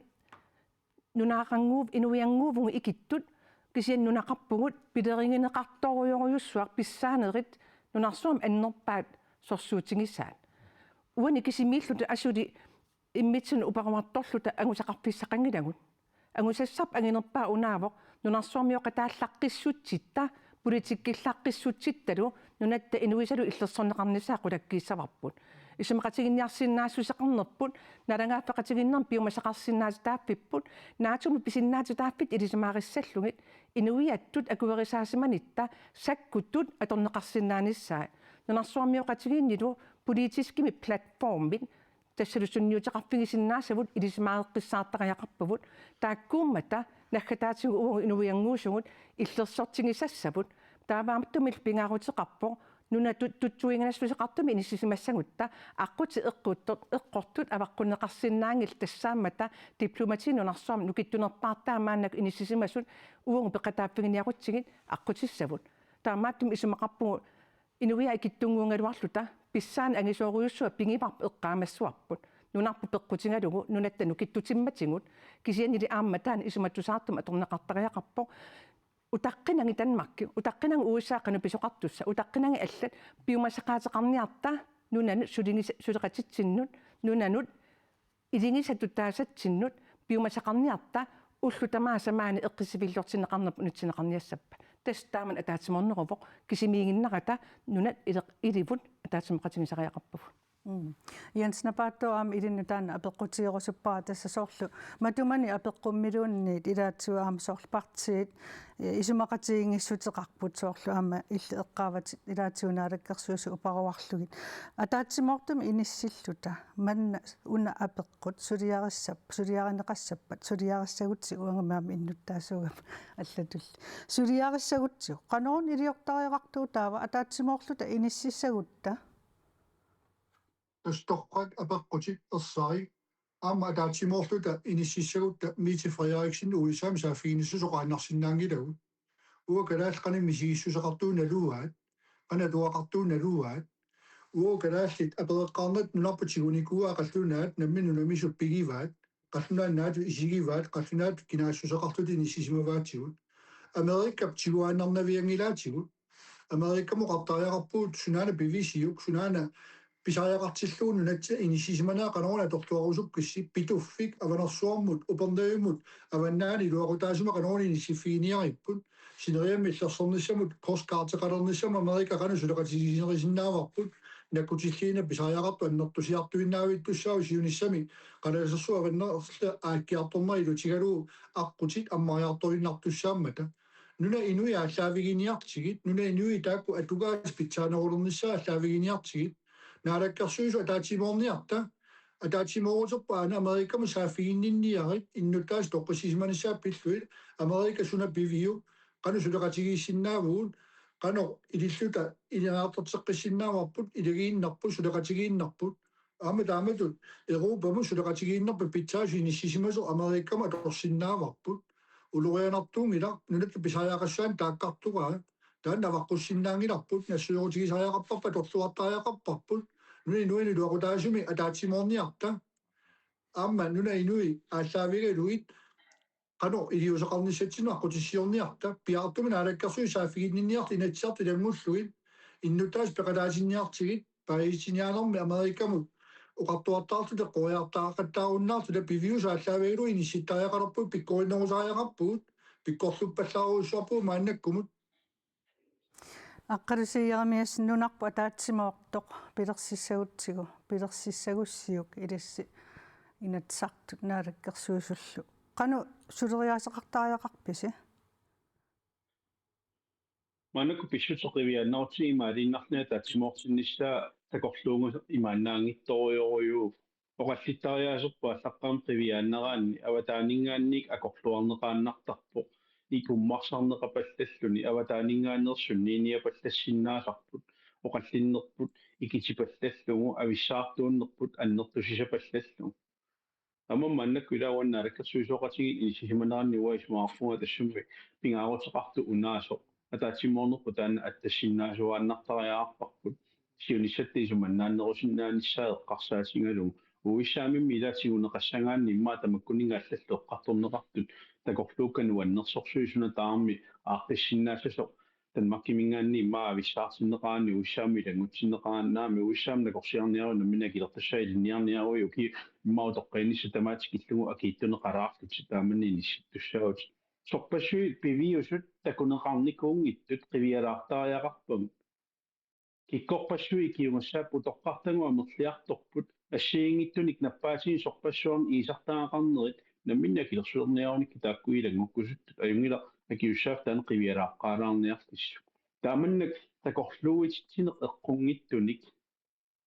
нунаақангуув инуянгуувгу икиттут кисиан нунақарпугут пилерингинеқарторуйоруйуссуар писсаанерит нунарсуам аннерпаат сорсуутингисаат уани кисимииллута асули иммитсун упаруарторлута ангусақарписсақангилагут ангусассарп ангинерпаа унаавоқ нунарсуамиоқатааллаққиссутситта политиккиллаққиссутситталу нунатта инуисалу иллерсорнеқарнисаа қулаккииссаварпут исумақатигинниарсинаассусеқарнерпут налангааффеқатигиннерм пиумасақарсинаатааффиппут наатуму писиннаатутааффит илисимаариссаллугит инуиаттут акуверисаасиманитта саккуттут аторнеқарсинааниссаа нунарсуармиоқатигииннилу политискими платформит тассалусунниутеқарфигисиннаасавут илисимаареққиссаартақаяқарпавут тааккууммата наггатаатигу угу инуиангуусугут иллерсортигисассавут таавааматтумил пингаарутеқарпо нуна тутсуинганассусеқартуми иниссисимассагутта аққути эққортут аваққунеқарсинаангил тассааммата дипломатинунарсуам нукиттунерпаартаамааннак иниссисимасут уунгу пеқатааффигиниақутсигит аққутиссавут таамааттум исумақарпугу инуиа икиттунгуунгалуарлута писсаан ангисоориуссуа пингипарп эққаамассуарпут нунарпу пеққутингалугу нунатта нукиттутимматингут кисианили аамматаан исуматусаартум аторнеқартариақарпо утаққинанги танмарки утаққинанги уусааққану писоқартусса утаққинанги аллат пиумасақаатеқарниарта нунану сулеқатитсиннут нунанут илингисатутаасатсиннут пиумасақарниарта уллу тамаасамаани эққисивиллортинеқарнап унитсинеқарниассаппа тастааман атаатиморнеровоқ кисимиигиннарата нунат иливут атаатимоқатигисариақарпугу Jens Napaattoam ilinutaana apeqqutiirusuppaa tassa soorlu matumani apeqqummiluunniit ilaatsuaam soorlupartiit isumaqatiingissutiqarput soorlu aama illi eqqaavat ilaatsuunaalakkersuusu uparuarlugit ataatsimortum inissilluta manna una apeqqut suliarinneqassappat suliarissagutsi uangamaam innuttaasuugam allatul suliarissagutsi qanoon iliortariaqartuu taava ataatsimorluta inississagutta Stoqqat apeqqutip ersari aama ataatsimorluta inississagutta Mette Frederiksen uisam saafiinissusoqaannarsinnaangilagu uakalaallqani misigissuseqartuunaluugaat qanatuaqartuunaluugaat uakalaallit apereqqaarnat nunarputigunikkua qallunaat namminunamisuppigivaat qallunaannaatu isigivaat qallunaat kinaassuseqartuti inissisimaavaatigut Amerikap tiguaannarnaviangilaatigut Amerikamu qartariaqarpuut sunaana bivisiuk sunaana pisariaqartilluunu natsa inissisimanaa qanoona tortuarusukkissi pituffik avanersuarmut uperneumut avannaani luaqutaasuma qanoona inissifiiniaripput sineriammi illersernissamut korskaarteqalernissamu Amerika qanu suleqatigisinerisinnaavaarput nakkutilliina pisariaqartu annertusiartuinnaavittussaavu siunissami qalasersu avannerla aakkiartornerilu tigaluu aqutit ammariartorinnartussaammata nuna inui aallaviginiartigit nuna inui taakku atugaas pitsaanerulernissa aallaviginiartigit naalakkersuisu ataatsimorutoppaana Amerikamu saafiinninniarit innutaas toqqisisimanissaapilluit Amerika suna piviu qanu suleqatigiissinnaavuut qano ililluta iliaarterteqqissinnaavaarput iligiinnarput suleqatigiinnarput aama taamatut Euroopamu suleqatigiinnarpu pitsaasu inissisimasu Amerikamu atorsinnaavaarput ulurianartuungila nunattu pisariaqassaan taaqqartugaa taan avaqqussinnaagilarput nassuyorutigisariaqarparpa torluartariaqarparput nuni luaqutaasumi ataatsimorniarta aamma nuna inui aallavigluit qano iliuseqarnissatinu aqqutissiorniarta piartumin aalakkersui saafiginninniarti inatsiarti langulluit innutaas peqalaasinniartigit paisiniaanermi Amerikamu uqartuartaartuta qoiartaaqattaarunnaartuta pivius aallaviglu inissittariaqalerput pikkorinnerusariaqarput pikkorluppallaaruussuarpuu maannakkumut аққалусиармиас нунарпу атаатсимоортоқ пилерсиссагутсигу пилерсиссагуссиук иласси инатсартут наалаккерсуусуллу қану сулериаасеқартариақарписи манакку писсутеқивианнаутси имаалиннарнаа таатсимоортиннissaa такорлуунга имааннаангитториориу оқаллиттариаасерпа аллаққарм қивиааннераанни аватаанингаанник акорлуарнеқааннартарпо икуммарсарнеқапаллаллуни аватаанингаанерсуннииниапаллассиннаасарпут оқаллиннерпут икитипаллаллугу ависсаартууннерпут аннертусисапаллаллу амамманнакку илауаннаалаккерсуисоқатиги инисисиманаарниуа исмаарфунга тассумми пингаарутеқарту унаасо атаатиммоорнерпу таана аттассиннаасуааннартариаарпарпут сиунissatti суманнааннерусиннааниссаа эққарсаатингалугу уиссаамимми илаатигунеқассангаанни иммаа тамаккунингааллаллу эққарторнеқартут такорлууккану аннерсорсуисуна таарми ааққиссиннаассасо танмаккимингаанни иммаа ависсаартиннеқаани уиссаами лангутсиннеқаанаами уиссаам накорсиарниару наммина килертассаа илинниарниаруи уки иммаа тоққиинисса тамаатик киллугу акииттунеқараарлут тааманни нисситтуссаагут сорпассуи пивиусут такунеқарникуунгиттут қивиалаартариақарпам kikkorpassuи kiungassaap utorqartangua merliartorput ассиингиттуник наппаасин сорпассуарни иисартаақарнерит намминна килерсуерниаруник тааккуилагмуккусуттут аюнгила акиуссаaf таана қивиалааққаалаарниарлиссу тааманнак такорлууитсинеқ эққунгиттуник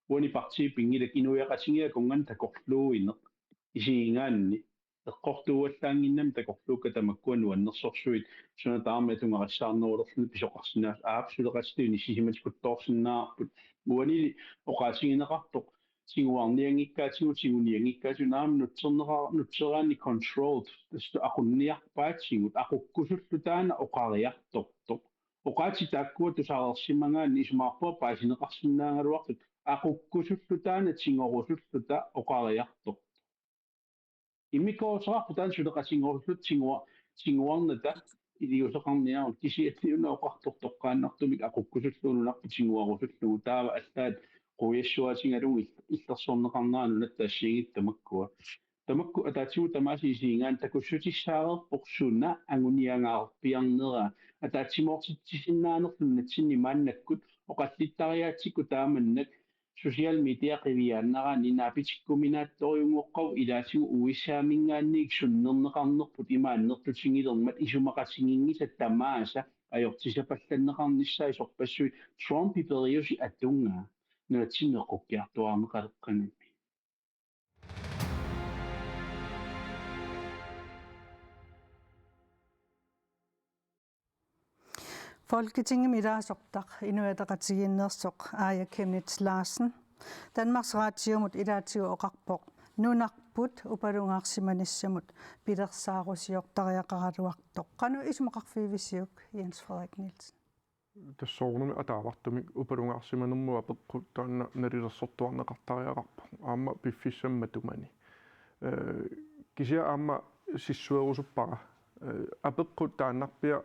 уани партии пингилак инуяқатингиа конган такорлууинеқ исиингаанни эққортууаллаангиннам такорлуука тамаккуану аннерсорсуит суна таама тунгарассаарнерулерлу писоқарсинаас аапсулеқастуини сисиматикутторсиннаарпут уани оқаатингинеқартоқ сигуарниангиккаатигу сигуниангиккаату наам нутсераани controlled тасту ақунниарпаатсигут ақуккусуллу таана оқариарторто оқаати тааккуа тусаарерсимангаани исумаарпуа паасинеқарсиннаангалуартут ақуккусуллу таана тингорусуллу та оқариарторто иммикоосеқарпу таан сулеқасингоруллут тингуарната илиусеқарниару кисиатиуна оқартортоққааннартумик ақуккусуллуунунарпу тингуарусуллугу таава аллаат qoyassuatingalugu illersorneqarnaanu nattaassiingittamakkuа tamakku ataatigu tamaasiisiingaan takussutissaareerporsuunna anguniangaaerpiarnera ataatsimortitsisinnaanерлun natsinni maannakkut oqallittariaatsikku taamannak social media qiviaannaraani naapitikkuminaattoriungoqqav ilaasigu uissaamingaanniik sunnerneqarnerput imaannertutingilermat isumaqasinginngisat tamaasa ajortisapallanneqarnissaa isorpassui Trump iperiusi atungaa нуатсинеққуккиартуарнеқалеққанами Folketinget middagsoptag inuataqatiginnersoq Aaja Chemnitz Larsen Danmarks Radio mot idaatigu oqarpoq nunarput upalungaarsimanissamut pilersaarusiortariaqaraluartoq qanu isumaqarfiivisiuk Jens Frederik Nielsen тассоорнуми атаавартумик упалунгаарсиманермуа пеққут таанна налилерсортуарнеқартариақарпа аама пиффиссамма тумани кися аама сиссуерусуппара апеққут тааннарпиа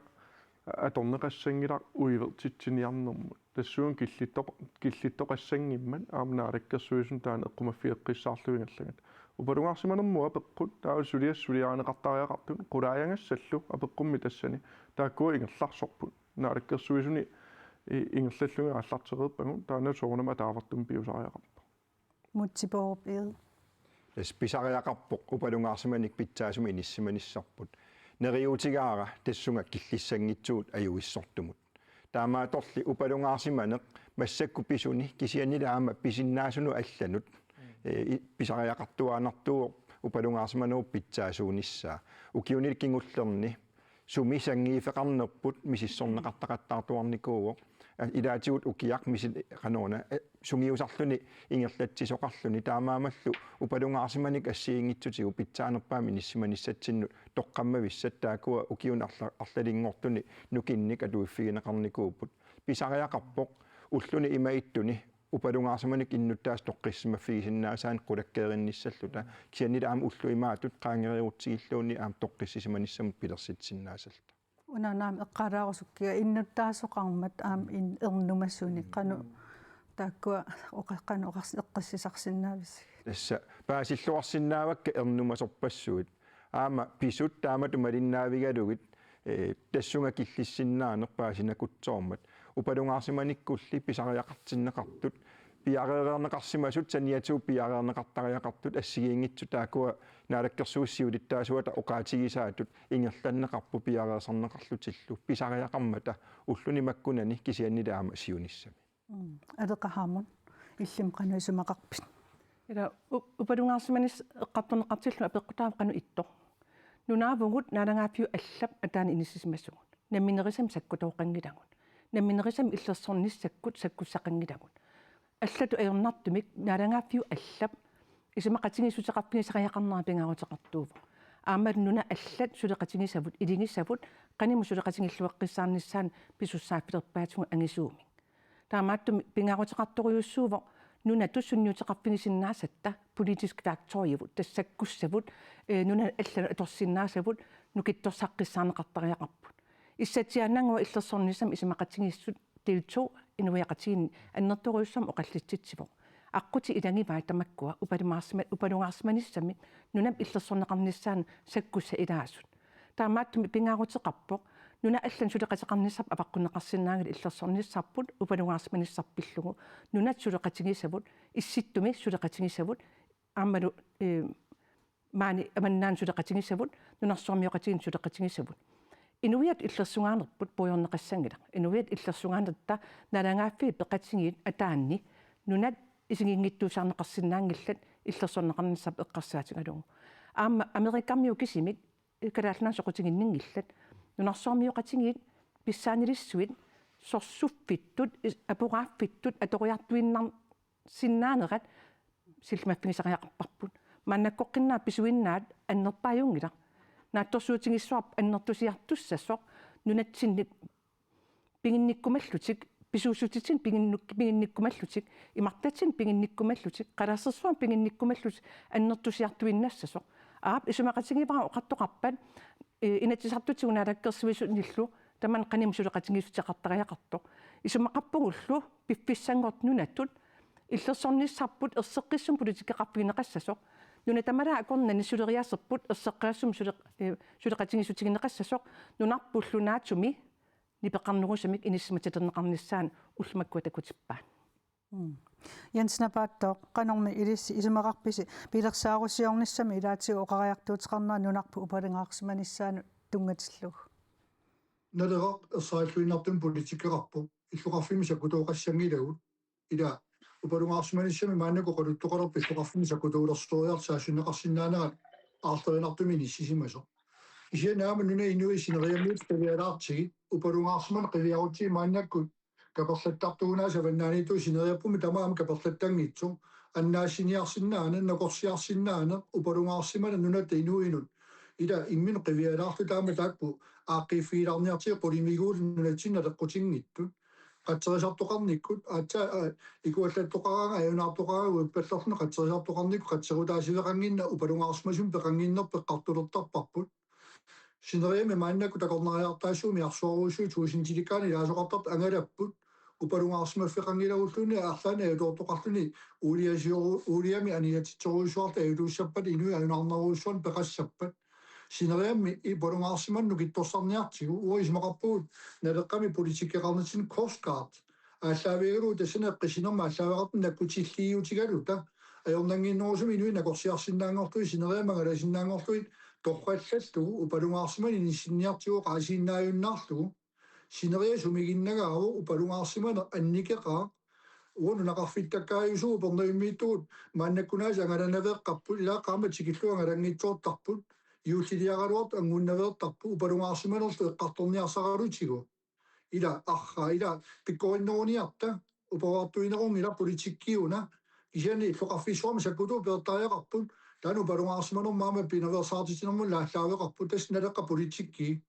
аторнеқассангилар уивертитсиниарнэрмут тассуун киллиттоқассангимман аамнаалеккерсуисун таана эққумаффиэққиссаарлуингаллагат упалунгаарсиманермуа пеққут таавалсулиассулиаанеқартариақартун қулааянгассаллу апеққумми тассани тааккуа ингерларсорпут наалеккерсуисуни ингерллаллунга аллартереерпагу таана соорнама таавартум пиусариақарпа мутсипооп списариақарпоқ упалунгаарсиманик питсаасуми иниссиманиссарпут нериутигаара тассунга киллиссангитсуут аюиссортумут таамааторли упалунгаарсиманеқ массакку писуни кисианнилаама писиннаасуну алланут писариақартуаанартуо упалунгаарсимануу питсаасуунissaa укиунил кингуллерни сумисангиифеқарнерпут мисиссорнеқартақаттаартуарникууо илаатигут укиақ мисит канона сунгиусарлуни ингерлатсисоқарлуни таамаамаллу упалунгаарсиманик ассиингитсутигу питсаанерпаами ниссиманиссатсиннут тоққаммависсат таакуа укиун арлалингортуни нукинник атуиффигинеқарникууппут писариақарпоқ уллуни имаиттуни упалунгаарсиманик иннуттаас тоққиссимаффигисиннаасаан қулаккееринниссаллута кисианнилаама уллуимаатут qaangeриутсигиллууни аам тоққиссисиманиссамут пилерситсиннаасалта унанаам эққалаарусуккига иннуттаасоқармат аам ин ернумассуни қану тааккуа оқаққану эққиссисарсиннаавис тасса паасиллуарсиннаавакка ернумасорпассуит аама писут таамату малиннаавигалугит тассунга киллиссиннаанер паасинакутсоормат упалунгаарсиманиккулли писариақартиннеқартут пиареернеқарсимасут саниатуу пиареернеқартариақартут ассигиингитсу таакуа наалаккерсууссиулиттаасуата оқаатигисаатут ингерланнеқарпу пиареерсарнеқарлутиллу писариақармата уллуни маккунани кисианнилаама сиунissami алеқахаамун иллим қану исумақарпит ила упалунгаарсиманис эққартунеқартиллу апеққутаав қану итто нунаавугут наалангаафиу аллап атаани иниссисимассугут намминерисам саккутооқангилагут намминерисам иллерсорниссаккут саккуссақангилагут аллату аернартумик наалангаафиу аллап исумақатигисутеқарпигисариақарнаа пингаарутеқартуува аамал нуна аллат сулеқатигисавут илингиссавут қаниму сулеқатигиллуэққиссаарниссаан писсуссааффилерпаатигу ангисууми таамааттуми пингаарутеқарторюуссуува нуна туссунниутеқарпигисиннаасатта политиск факториевут тассаккуссавут нуна аллану аторсиннаасавут нукитторсаққиссаарнеқартариақарпут иссатианангуа иллерсорнисам исумақатигиссут тилту инуяқатигин аннерторюуссам оқаллитситсиво аққути илангиваа тамаккуа упалунгаарсиманиссами нунам иллерсорнеқарниссаан саккусса илаасут таамааттуми пингаарутеқарпоқ нуна аллан сулеқатеқарниссап апаққунеқарсинаангил иллерсорниссарпут упалунгаарсманиссарпиллугу нунат сулеқатигисавут исситтуми сулеқатигисавут ааммалу маани аманнаан сулеқатигисавут нунарсуармиоқатигин сулеқатигисавут инуиат иллерсунгаарнерпут пуйорнеқассангила инуиат иллерсунгаарнерта налангааффи пеқатсигиит атаанни нунат исигингиттуусаарнеқарсинаангиллат иллерсорнеқарниссап эққарсаатингалугу аама америкаммиу кисимик калаалнаа соқутигиннингиллат нунарсуармиоқатигиит писсаанилиссуит сорсуффиттут апорааффиттут аториартуиннар синнаанерат силмаффигисариақарпарпут маннаккоққиннаа писуиннаат аннерпааюнгила наатторсуутигиссуарп аннертусиартуссассоқ нунатсинник пигинниккумаллутик писуусутитсин пигинниккумаллутик имартатсин пигинниккумаллутик қалассерсуан пигинниккумаллутик аннертусиартуиннассасоқ аап исумақатигивара оқартоқарпат инатсисартутигунаалаккерсуисуниллу таман каним сулеқатигиссутеқартариақарто исумақарпугуллу пиффиссангорт нунатут иллерсорниссарпут ерсеққиссум политикеқарпигинеқассасоқ нуна тамалаа акорнани сулериаасерпут ерсеққиассум сулеқатигиссутигинеқассасоқ нунарпуллунаатсуми нипеқарнерусамик иниссимататернеқарниссаан уллумаккуа такутиппаат янснапааттоо канорми илисси исумақарписи пилерсаарусиорниссами илаатиу оқариартуутеқарнаа нунарпу упалингаарсиманиссаану тунгатиллуг налерақ ерсааллуиннартум политикеқарпу иллуқарфими сакутооқассангилагут ила упалунгаарсиманиссами мааннаку қалуттоқалерпи иллуқарфими сакутоулерсториарсаасуннеқарсинаанерат аартаринартуми ниссисимасо исианаама нуна инуи синериаммут тавиалаартиги упалунгаарсиман қивиарутси мааннаккут каперлаттартугунаа ваннааниту синериаппуми тамаама каперлаттангитсу аннаасиниарсинаана накорсиарсинаана упалунгаарсимана нуната инуинут ила иммин қивиалаарту таама таакпу ааққиффииларниартиа полимигуул нунатсинна теққутингиттут қатсерисартоқарниккут аатса икуаллаттоқарага аюнаартоқарагу иппаллерна қатсерисартоқарникку қатсерутаасивеқангинна упалунгаарсимасум пеқангиннер пеққартулертарпарпут синериами мааннаку такорнариартаасууми арсуаруусуу туусинтиликаани лаасоқартарт ангалаппут упалунгаарсимаффеқангилагуллуни арлаана ятуортоқарлуни улиами аниатитсоруусуарта аюлууссаппат инуи аюнаарнеруусsuan пеқассаппат синериами ипалунгаарсиманну китторсарниартигу уисмақарпуут налеққами политикеқарнатсин костгард ааллаавигалуу тассанеққисинерма ааллаавеқартун наккутиллииутигалута аёрнангиннерусуми инуи накорсиарсинаангортуи синериамага ласинаангортуит торхаллаллугу упалунгаарсимани ниссинниартигу qaasiinnaajunnaarlugu синериасумигиннагааву упалунгаарсимана анникеқаа уунунақарфиттаккааюсуу пернаюммииттугут мааннаккунааса ангаланавеэққарпут илаа qaama тикиллуга алангитсуортарпут юутилиагалуарт ангуннавеэртарпу упалунгаарсиманерлу эққарторниарсаралутигу ила арра ила пиккориннеруниарта упаваартуинерун ила политиккиуна исиани иллоқарфиссуарма саккутуу пеэртариақарпут тану упалунгаарсиманермаама пиневерсаартитинермун лааллаавеқарпут тасналеққа политикки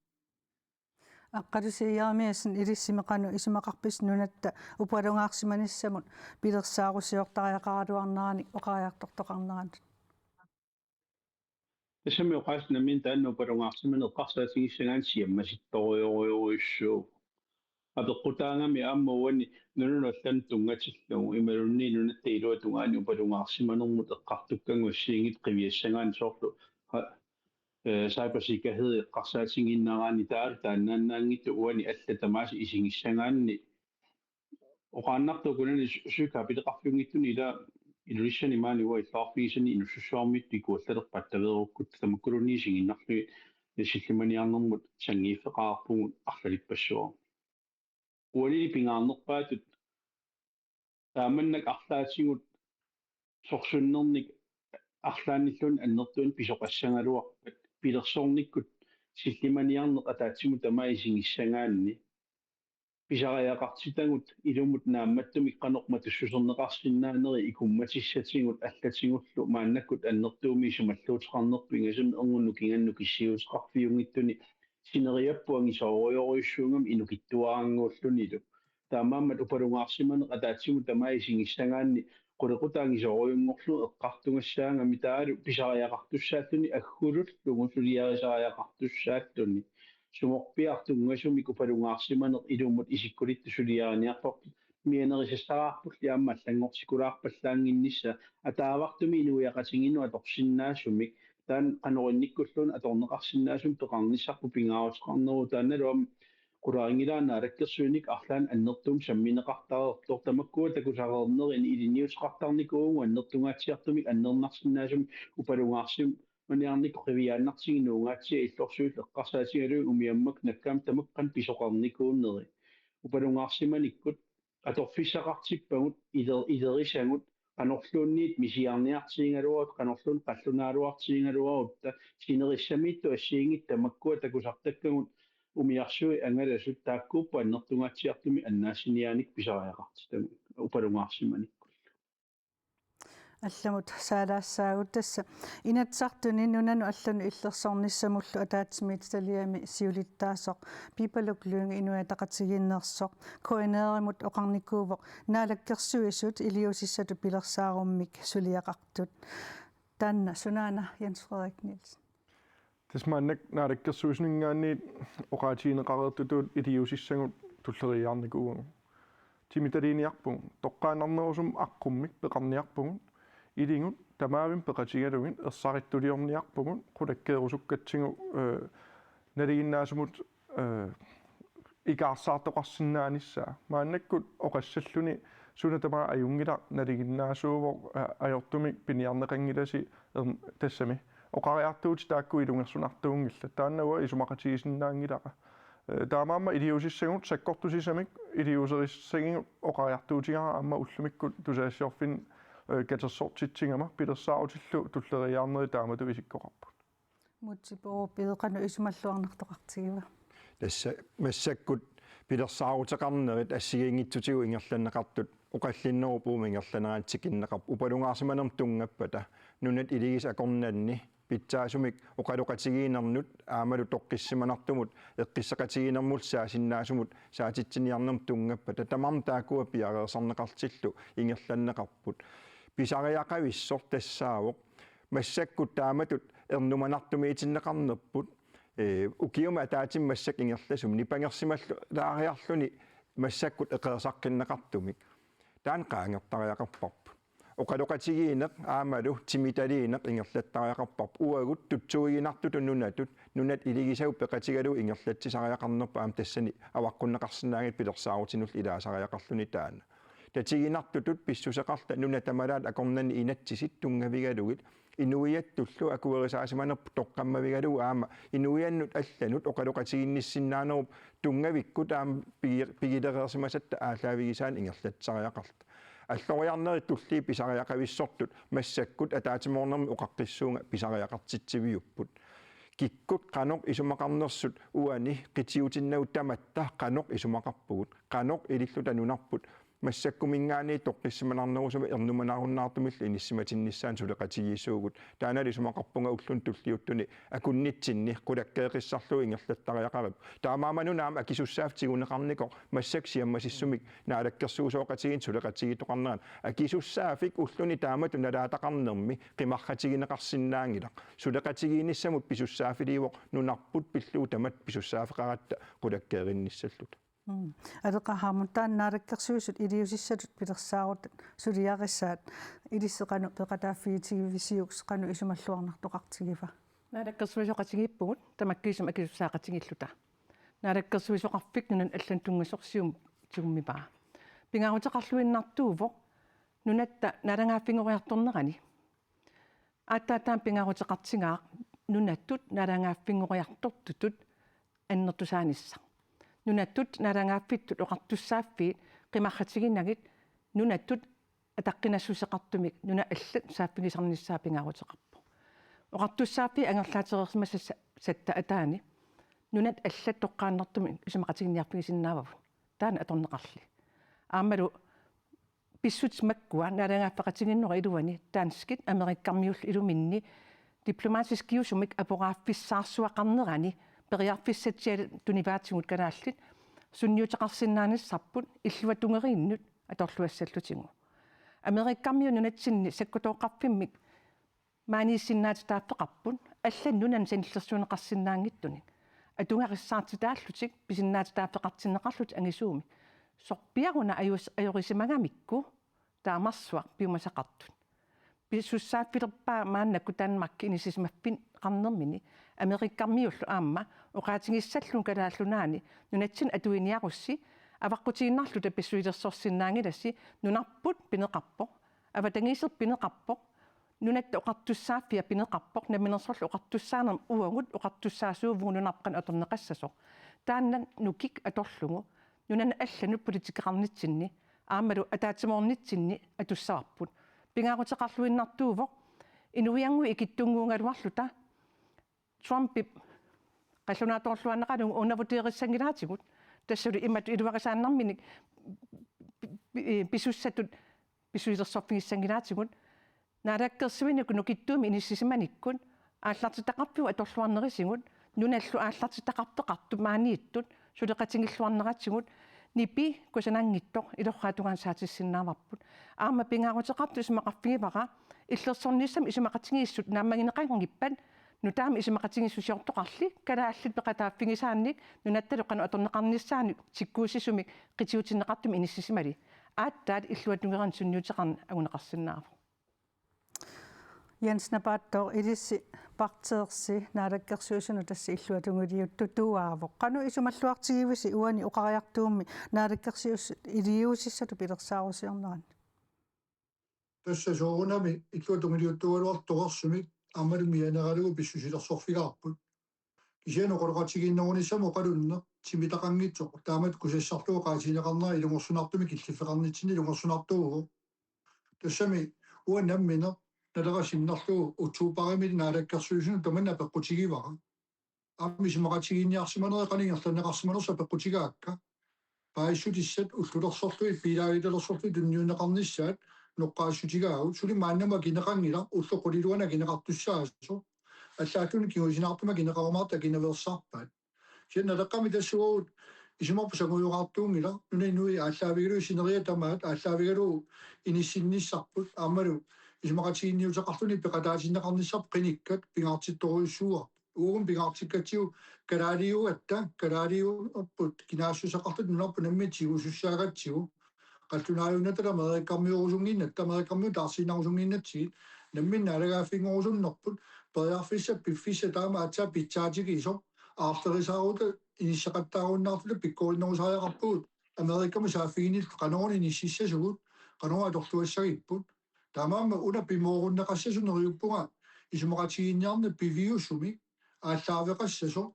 аққалусиаамиасин илиссимеқану исумақарпис нунатта упалунгаарсиманиссамут пилерсаарусиортариақаралуарнерани оқариартортоқарнерат тасами оқаснамин таанну упалунгаарсиман эққарсаатигиссагаан сиаммаситториориуиссуу апеққутаангами ааммауани нунуналлан тунгатиллугу ималунни нунатта илуа тунгаани упалунгаарсиманермут эққартуккангуссиингит қивиассагаан соорлу cybersikkerhed eqqarsaatiginnaraani taannaannaangittu uani аллатамааси исигиссагаанни оқааннартукунани сукапилеқарфунгиттуни ила илуиссани маани уа иллаарфигисани инуссуссуармит пикуаллалерпат таверуккут тамаккулуниисигиннарлуи силлиманиарнэрмут сангииффеқарпугут арлалиппассуа уани пингаарнерпаатут тааманнак арлаатигут сорсуннерник арлааниллун аннертуун писоқассангалуарпат пилерсорниккут силлиманиарнеқ атаатсиму тамаисигиссагаанни писариақартитагут илумут наамматтуми қанорма туссусернеқарсиннаанери икумматиссатингут аллатингуллу мааннаккут аннертууми сумаллуутеқарнерпу ингасун онгунну кинганну киссиусеқарфиунгиттуни синериаппуанги соориориуссуунгам инукиттуарангууллунилу таамааммат упалунгаарсиманеқ атаатсиму тамаисигиссагаанни qulqutaangisoriunngorlu eqqartungassaanga mitaalu pisariaqartussaalluni aggulullungu suliarisariaqartussaalluni sumorpiartungasumi kupalungaarsimaneq ilumut isikkulittu suliaaniarportu mianerissassaraarpulli aamma allangorsikulaarpallaanginnissa ataavartumi inuiaqatinginu atorsinnaasumik таан каноринниккуллун аторнеқарсинаасум пеқарнissarpu пингаарусеқарнеру таанналуам qulaangilаана алаккерсуиник арлаан аннертум самминеқартареэртор тамаккуа такусареернерин илиниусеқартарникуугу аннертунгаатсиартумик аннернарсинаасум упалунгаарсим маниарник қивиааннартигинуугаатсиа иллорсуит эққарсаатигалу умиаммак наккаам тамакқан писоқарникууннери упалунгаарсиманиккут аторфиссақартиппагут илерисангут qanorluunniit misiarniartiingaluat qanorluun qallunaaluartiingaluarutta sinerissamiittu assiingit tamakkua takusartakkagut umiarsui angalasut taakkuuppa annertungatsiartumi annaassiniaanik pisariaqartitamu upalungaarsimanik алламут саалаассаагут тасса инатсартуни нунану аллану иллерсорниссамуллу атаатсимит талиами сиулиттаасоқ пипалуклуунги инуатақатигиннерсоқ коинееримут оқарникуувоқ наалаккерсуисут илиусиссату пилерсааруммик сулиақартут таанна сунаана Jens Frederik Nielsen тасмааннак наалаккерсуиснингаанниит оқаатигинеқареертутуут илиусиссагут туллериаарникуугу тимиталиниарпун тоққаанарнерусум аққуммик пеқарниарпугут илингут тамаавин пеқатигалугин ерсариттулиорниарпугут қулаккеерусуккатсигу налигиннаасумут икаарсаартоқарсинааниссаа мааннаккут оқассаллуни сунатама аюнгила налигиннаасууво аёртумик пиниарнеқангиласи тассами оқариартуут таакку илунгерсунартуунгилла тааннауа исумақатигисиннаангилаqa таамаама илиусиссагут саккортусисамик илиусериссагин оқариартуутигара амма уллумиккут тусаассиорфин катассортитсигама пилерсаарутиллу туллериаарнери таамату исиккоқарпут мутсипоо пеэқану исумаллуарнартоқартигива тасса массаккут пилерсаарутеқарнерит ассигингитсутигу ингерланнеқартут оқаллиннерупуум ингерланераатсикиннеқарп упалунгаарсиманерм тунгаппата нунат илигис акорнанни питсаасумик оқалоқатигиинернут аамалу тоққиссиманартумут эққиссақатигиинермул саасиннаасумут саатитсиниарнерм тунгаппата тамарм таакуа пиареерсарнеқартиллу ингерланнеқарпут писариақависсор тассаавоқ массаккут тааматут эрнуманартумиитиннеқарнерпут укиума таатиммассак ингерласум нипангерсималлу лаариарлуни массаккут эқеерсаққиннеқартумик таан qaangertariaqarparp оқалоқатигиинеқ аамалу тимиталиинеқ ингерлаттариақарпарп уагут тутсуигинартуту нунат илигисау пеқатигалу ингерлатсисариақарнерпа аам тассани аваққуннеқарсинаангит пилерсаарутинул илаасариақарлуни таана татигинартутут писсусеқарта нунатамалаат акорнани инатсисит тунгавигалугит инуиаттуллу акуерисаасиманерп тоққаммавигалу аама инуианнут алланут оқалоқатигинниссиннаанеру тунгавиккут аам пигилереерсимасатта аалаавигисаан ингерлатсариақарта аллориарнери тулли писариақависсортут массаккут атаатимоорнерми оқаққиссуунга писариақартитсивиуппут киккут канок исумақарнерсут уани қитиутиннагут таматта канок исумақарпугут канок илиллута нунарпут массаккумингаани тоққиссиманарнерусума ернуманааруннаартумилла иниссиматинниссаан сулеқатигиисуугут таанали сумақарпунга уллун туллиуттуни акуннитсинни қулаккеэқиссарлу ингерлаттариақарап таамааманунаам акисуссаафтигунеқарнико массак сиаммасиссумик наалаккерсуусооқатигин сулеқатигитоқарнеран акисуссаафик уллуни таамату налаатақарнерми қимархатигинеқарсинаангилақ сулеқатигииниссамут писуссаафиливоқ нунарпут пиллуу тамат писуссаафеқаратта қулаккеэринниссаллут алеқархаамун тааннаалаккерсуисут илиусиссатут пилерсаарут сулиарисаат илиссеқану пеқатааффигитигивисиукс қану исумаллуарнартоқартигива наалаккерсуисоқатигиппугут тамаккиисум акисуссаақатигиллута наалаккерсуисоқарфик нунан аллан тунгасорсиум тигуммипаа пингаарутеқарлуиннартуувоқ нунатта налангааффингориарторнерани ааттаатаам пингаарутеқартигаа нунаттут налангааффингориартортутут аннертусаанисса нунаттут налангааффиттут оқартуссааффиит қимархатигиннагит нунаттут атаққинассусеқартумик нуна аллат сааффигисарниссаа пингаарутеқарпу оқартуссааффи ангерлаатерерсимасса сатта атаани нунат аллат тоққааннартуми исумақатигинниарфигисиннаававу таана аторнеқарли аамалу писсут маккуа налангааффеқатигиннера илуани таанскит америккармиулл илуминни дипломатиск киусумик апораafфиссаарсуақарнерани периарфиссатсиал туниваатигут канааллит сунниутеқарсинааниссарпут иллуатунгерииннут аторлуассаллутингу америккармиу нунатсинни саккутооқарфиммик maaнииссиннаати тааффеқарпут аллан нунан саниллерсуунеқарсинаангиттуник атунгариссаартитааллутик писиннаати тааффеқартиннеқарлут ангисууми сорпиаруна ajorisimagamikku таамарсуақ пиумасақартут писуссааффилерпаа мааннакку таанмакки инисисмаппин qarnermini америккармиуллу аама оqaатигиссаллун калааллунаани нунатсин атуиниарусси аваққутигиннарлу тапписсуилерсорсиннаангиласси нунарпут пинеқарпоқ аватангисер пинеқарпоқ нунатта оқартуссааффиа пинеқарпоқ наминерсорлу оқартуссаанерм уангут оқартуссаасуувгу нунарпқан аторнеқассасоқ тааннан нукик аторлугу нунана алланут политикеқарнитсинни аамалу атаатимоорнитсинни атуссаварпут пингаарутеқарлуиннартуувоқ инуиангуи икиттунгуунгалуарлута Trumpi qallunaatoorluannaqalungu unavutieriссангилаатигут тассули имату илуарисааннарминик писуссатут писуилерсорфигиссангилаатигут наалаккерсуинуку нукиттууми иниссисиманиккун ааллартитақарпиу аторлуарнерисигут нуналлу ааллартитақартеқарту maaнииттут сулеқатингиллуарнератсигут нипи кусанангиттоқ илорраатугаан саатиссиннааварпут аама пингаарутеқарту исмақарфигивара иллерсорниссам исмақатингииссут нааммагинеқангиппат нутаами исмақатингиссусиортоқарли калааллит пеқатааффигисаанник нунатталоқану аторнеқарниссаани тиккуусисумик қитиутиннеқартуми иниссисимали ааттаат иллуатугеран сунниутеқарна агунеқарсиннаава Jens Nabattoo ilissi parteersi naalakkersuusunu tassi illuatunguliyuttu tuaavo qanu isumalluartigivisi uani uqariartuummi naalakkersius iliusissatu pilersaarusiorneran Tässä soorunami illuatunguliyuttualuartoqarsumik аммалумианералугу писсусилерсорфигаарпут кисиану qolqatiginnerunissam oqalunne timitaqanngitsoq taamat kusassarlugu qaatineqarnera ilungorsunartumi killifeqarnitsinni ilungorsunartuugu тассами уанаммина налерасиннарлугу утсуупаримили наалаккерсуусуну таманна пеққутигивара аммисимақатигинниарсиманера qaningerlaneqarsimanersa пеққутигаакка пааиссутиссат уллулерсорлуи пилаагилерсорлуи тунниунеқарнissaат ноққаассутигаагут сули мааннама кинеқангила уллоқулилуана кинеқартуссаасо аллаатуни кигусинаартума кинеқарумаарта кинаверсарпаат сианналеққами тассугуут исимарпусагуйуqaartuungila нунинуи ааллаавигилу синериатамаат ааллаавигалу иниссинниссарпут аамалу исимақатигинниутеқартуни пеқатаатиннеқарниссарп қиниккат пингаартитторуйуссуа уурум пингаартиккатиу калаалиу оппут кинаассусақартут нунарпу наммитигусуссаагатсигу qallunaayunnatala amerikkammiorusungиннат америккаммиу таарсинарусунгиннатсигит намминна алагааффингорусуннерпут периарфисса пиффисса таама атсаа питсаатигисо аартерисаарута иниссақаттааруннаартула пиккоолнерусааяқарпугут америккаму сааффигинил канорни иниссиссасугут канора аторлуассагиппут таамаама уна пимооруннеқассасунериуппунга исумақатигинниарне пивиусуми ааллаавеқассасо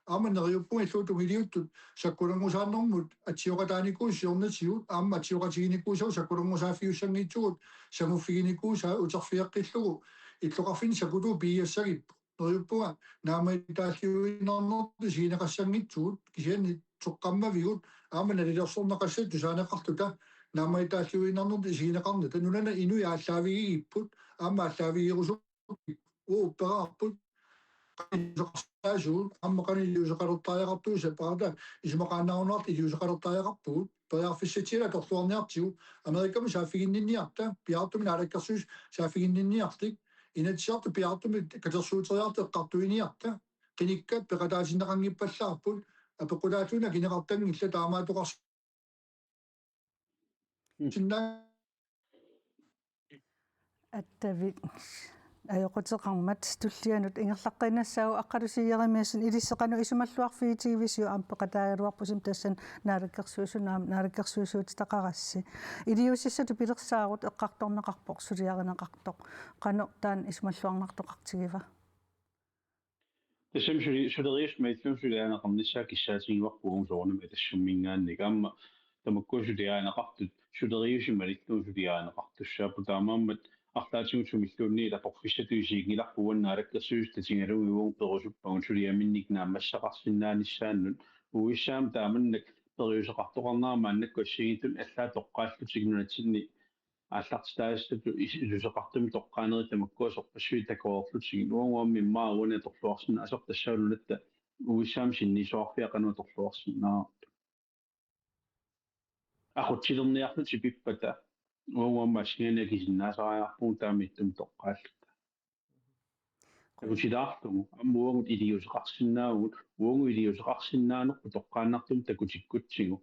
ааманериуппунга иллуутугилиуттут саккулангусааннэрмут атсиоқатааникуусиорнатигут аама атсиоқатигиникуусау саккулангусааффиуссангитсугут самуффигиникуусаа утерфиаққиллугу иллоқарфини сакутуу пииассагиппу нериуппунга наамаитааллиуиннарнэрту сигинеқассангитсугут кисиани тоққаммавигут ааманалилерсорнеқассат тусаанеқартута наамаитааллиуиннарнэрту сигинеқарната нулана инуи ааллаавигигиппут аама ааллаавигирусу ууппераарпут Asuu ammakani iliusaqalertaajaqartuusa paata ismaqaannarunaart iliusaqalertaajaqarpugut periarfissatila torluarniartigu amerikkamu saaffiginninniarta piartumi naalakkersuus saaffiginninniartik inatsiartu piartumi katersuuteriartu eqqartuiniarta qinikkat peqataasinneqanngippallaarput apequlaatuna kineqartangilla taamaatoqars sinna attavit ajokutseqarmat tullianut ingerlaqqinnassau aqqalusiyerimaasun ilisseqanu isumalluarfiitigivisiu ampeqataagaluarpusim tassan naalakkersuusuut taqarassi iliusissatu pilersaarut eqqartorneqarpoq suliarineqartoq qanu taan isumalluarnartoqartigiva Tässä suderius meitsun suliaanaqarnissaa kissaatigiuarpuum soornama tassummingaannik aamma tamakku suliaanaqartut suderiusimalittuun suliaanaqartussaappu taamaammat арлаатигутсумиллуунни илапорфиссатуисиигниларпуаннаалаккерсуус татингалугуун перусуппагун сулиаминник наамассақарсинааниссааннут уиссаам тааманнак периусеқартоқарнаарма аннакку ассигитун аллаа тоққааллутигнунатсинни ааллартитаастату илусеқартуми тоққаанери тамаккуа сорпассуи такоорлутигин уангуамми мааруна торлуарсина асортассаалунатта уиссаам синнисоарфиақануа торлуарсинаа ахутсилерниарлути пиппата уангуаммассигиана кисиннаасариарпуун таамиттум тоққааллута такутилаартуму аммуангут илиусеқарсинаагут уангу илиусеқарсинаанерпу тоққааннартум такутиккутсигу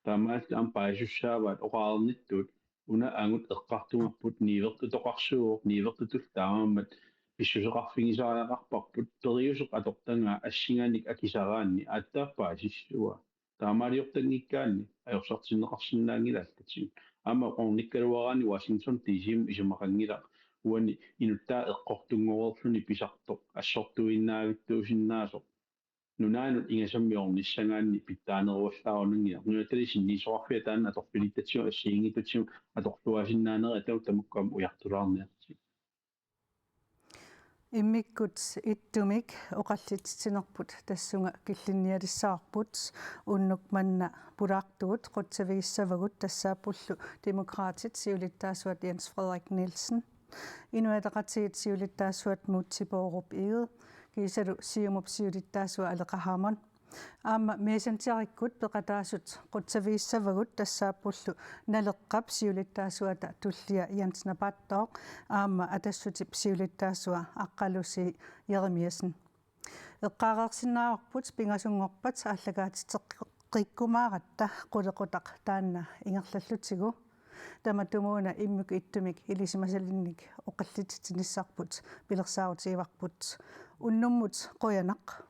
таамаат ампаасуссааваат оқаарниттуут una angut eqqartumaput niivertutoqarsuuq niivertutultaamammat pissuseqarfigisaariaqarparput teriuseq atortanga assingaanik akisaraanni aattaappaa sissua taamaaliortangikkaanni ajorsortinneqarsinnaangilaallatin ama qornikkaluaraani Washington DC isumaqangilaq uani inuttaa eqqortunngorerluni pisartoq assortuinnaavittuusinnaasoq nunaanut ingasammiornissangaanni pittaaneruallaarunngia nunatalisinniisoqarfia taanna atorpilittatsiu assiingitutsiu atorluasinnaaneri atau tamukkam ujartulaarniarti иммиккут иттумик оқаллитсинерпут тассунга киллинниалиссаарпут уннук манна пулаартуут қутсавигиссавагут тассааппуллу демократит сиулиттаасуат Jens Frederik Nielsen инуатақатигит сиулиттаасуат муутсипооруп иге кисалу сиумуп сиулиттаасуа алеқахаман аама месентиариккут пеқатаасут қутсавигиссавагут тассааппуллу налеққап сиулиттаасуата туллия Jens Napattoq аама атассутип сиулиттаасуа аққалуси Jeremiasen эққаареерсинаарпут пингасунгорпат аллагаатитеққиккумааратта қулеқутақ таанна ингерллутигу таматумуна иммук иттумик илисимасалинник оқаллититиниссарпут пилерсаарутигиварпут уннуммут қоянақ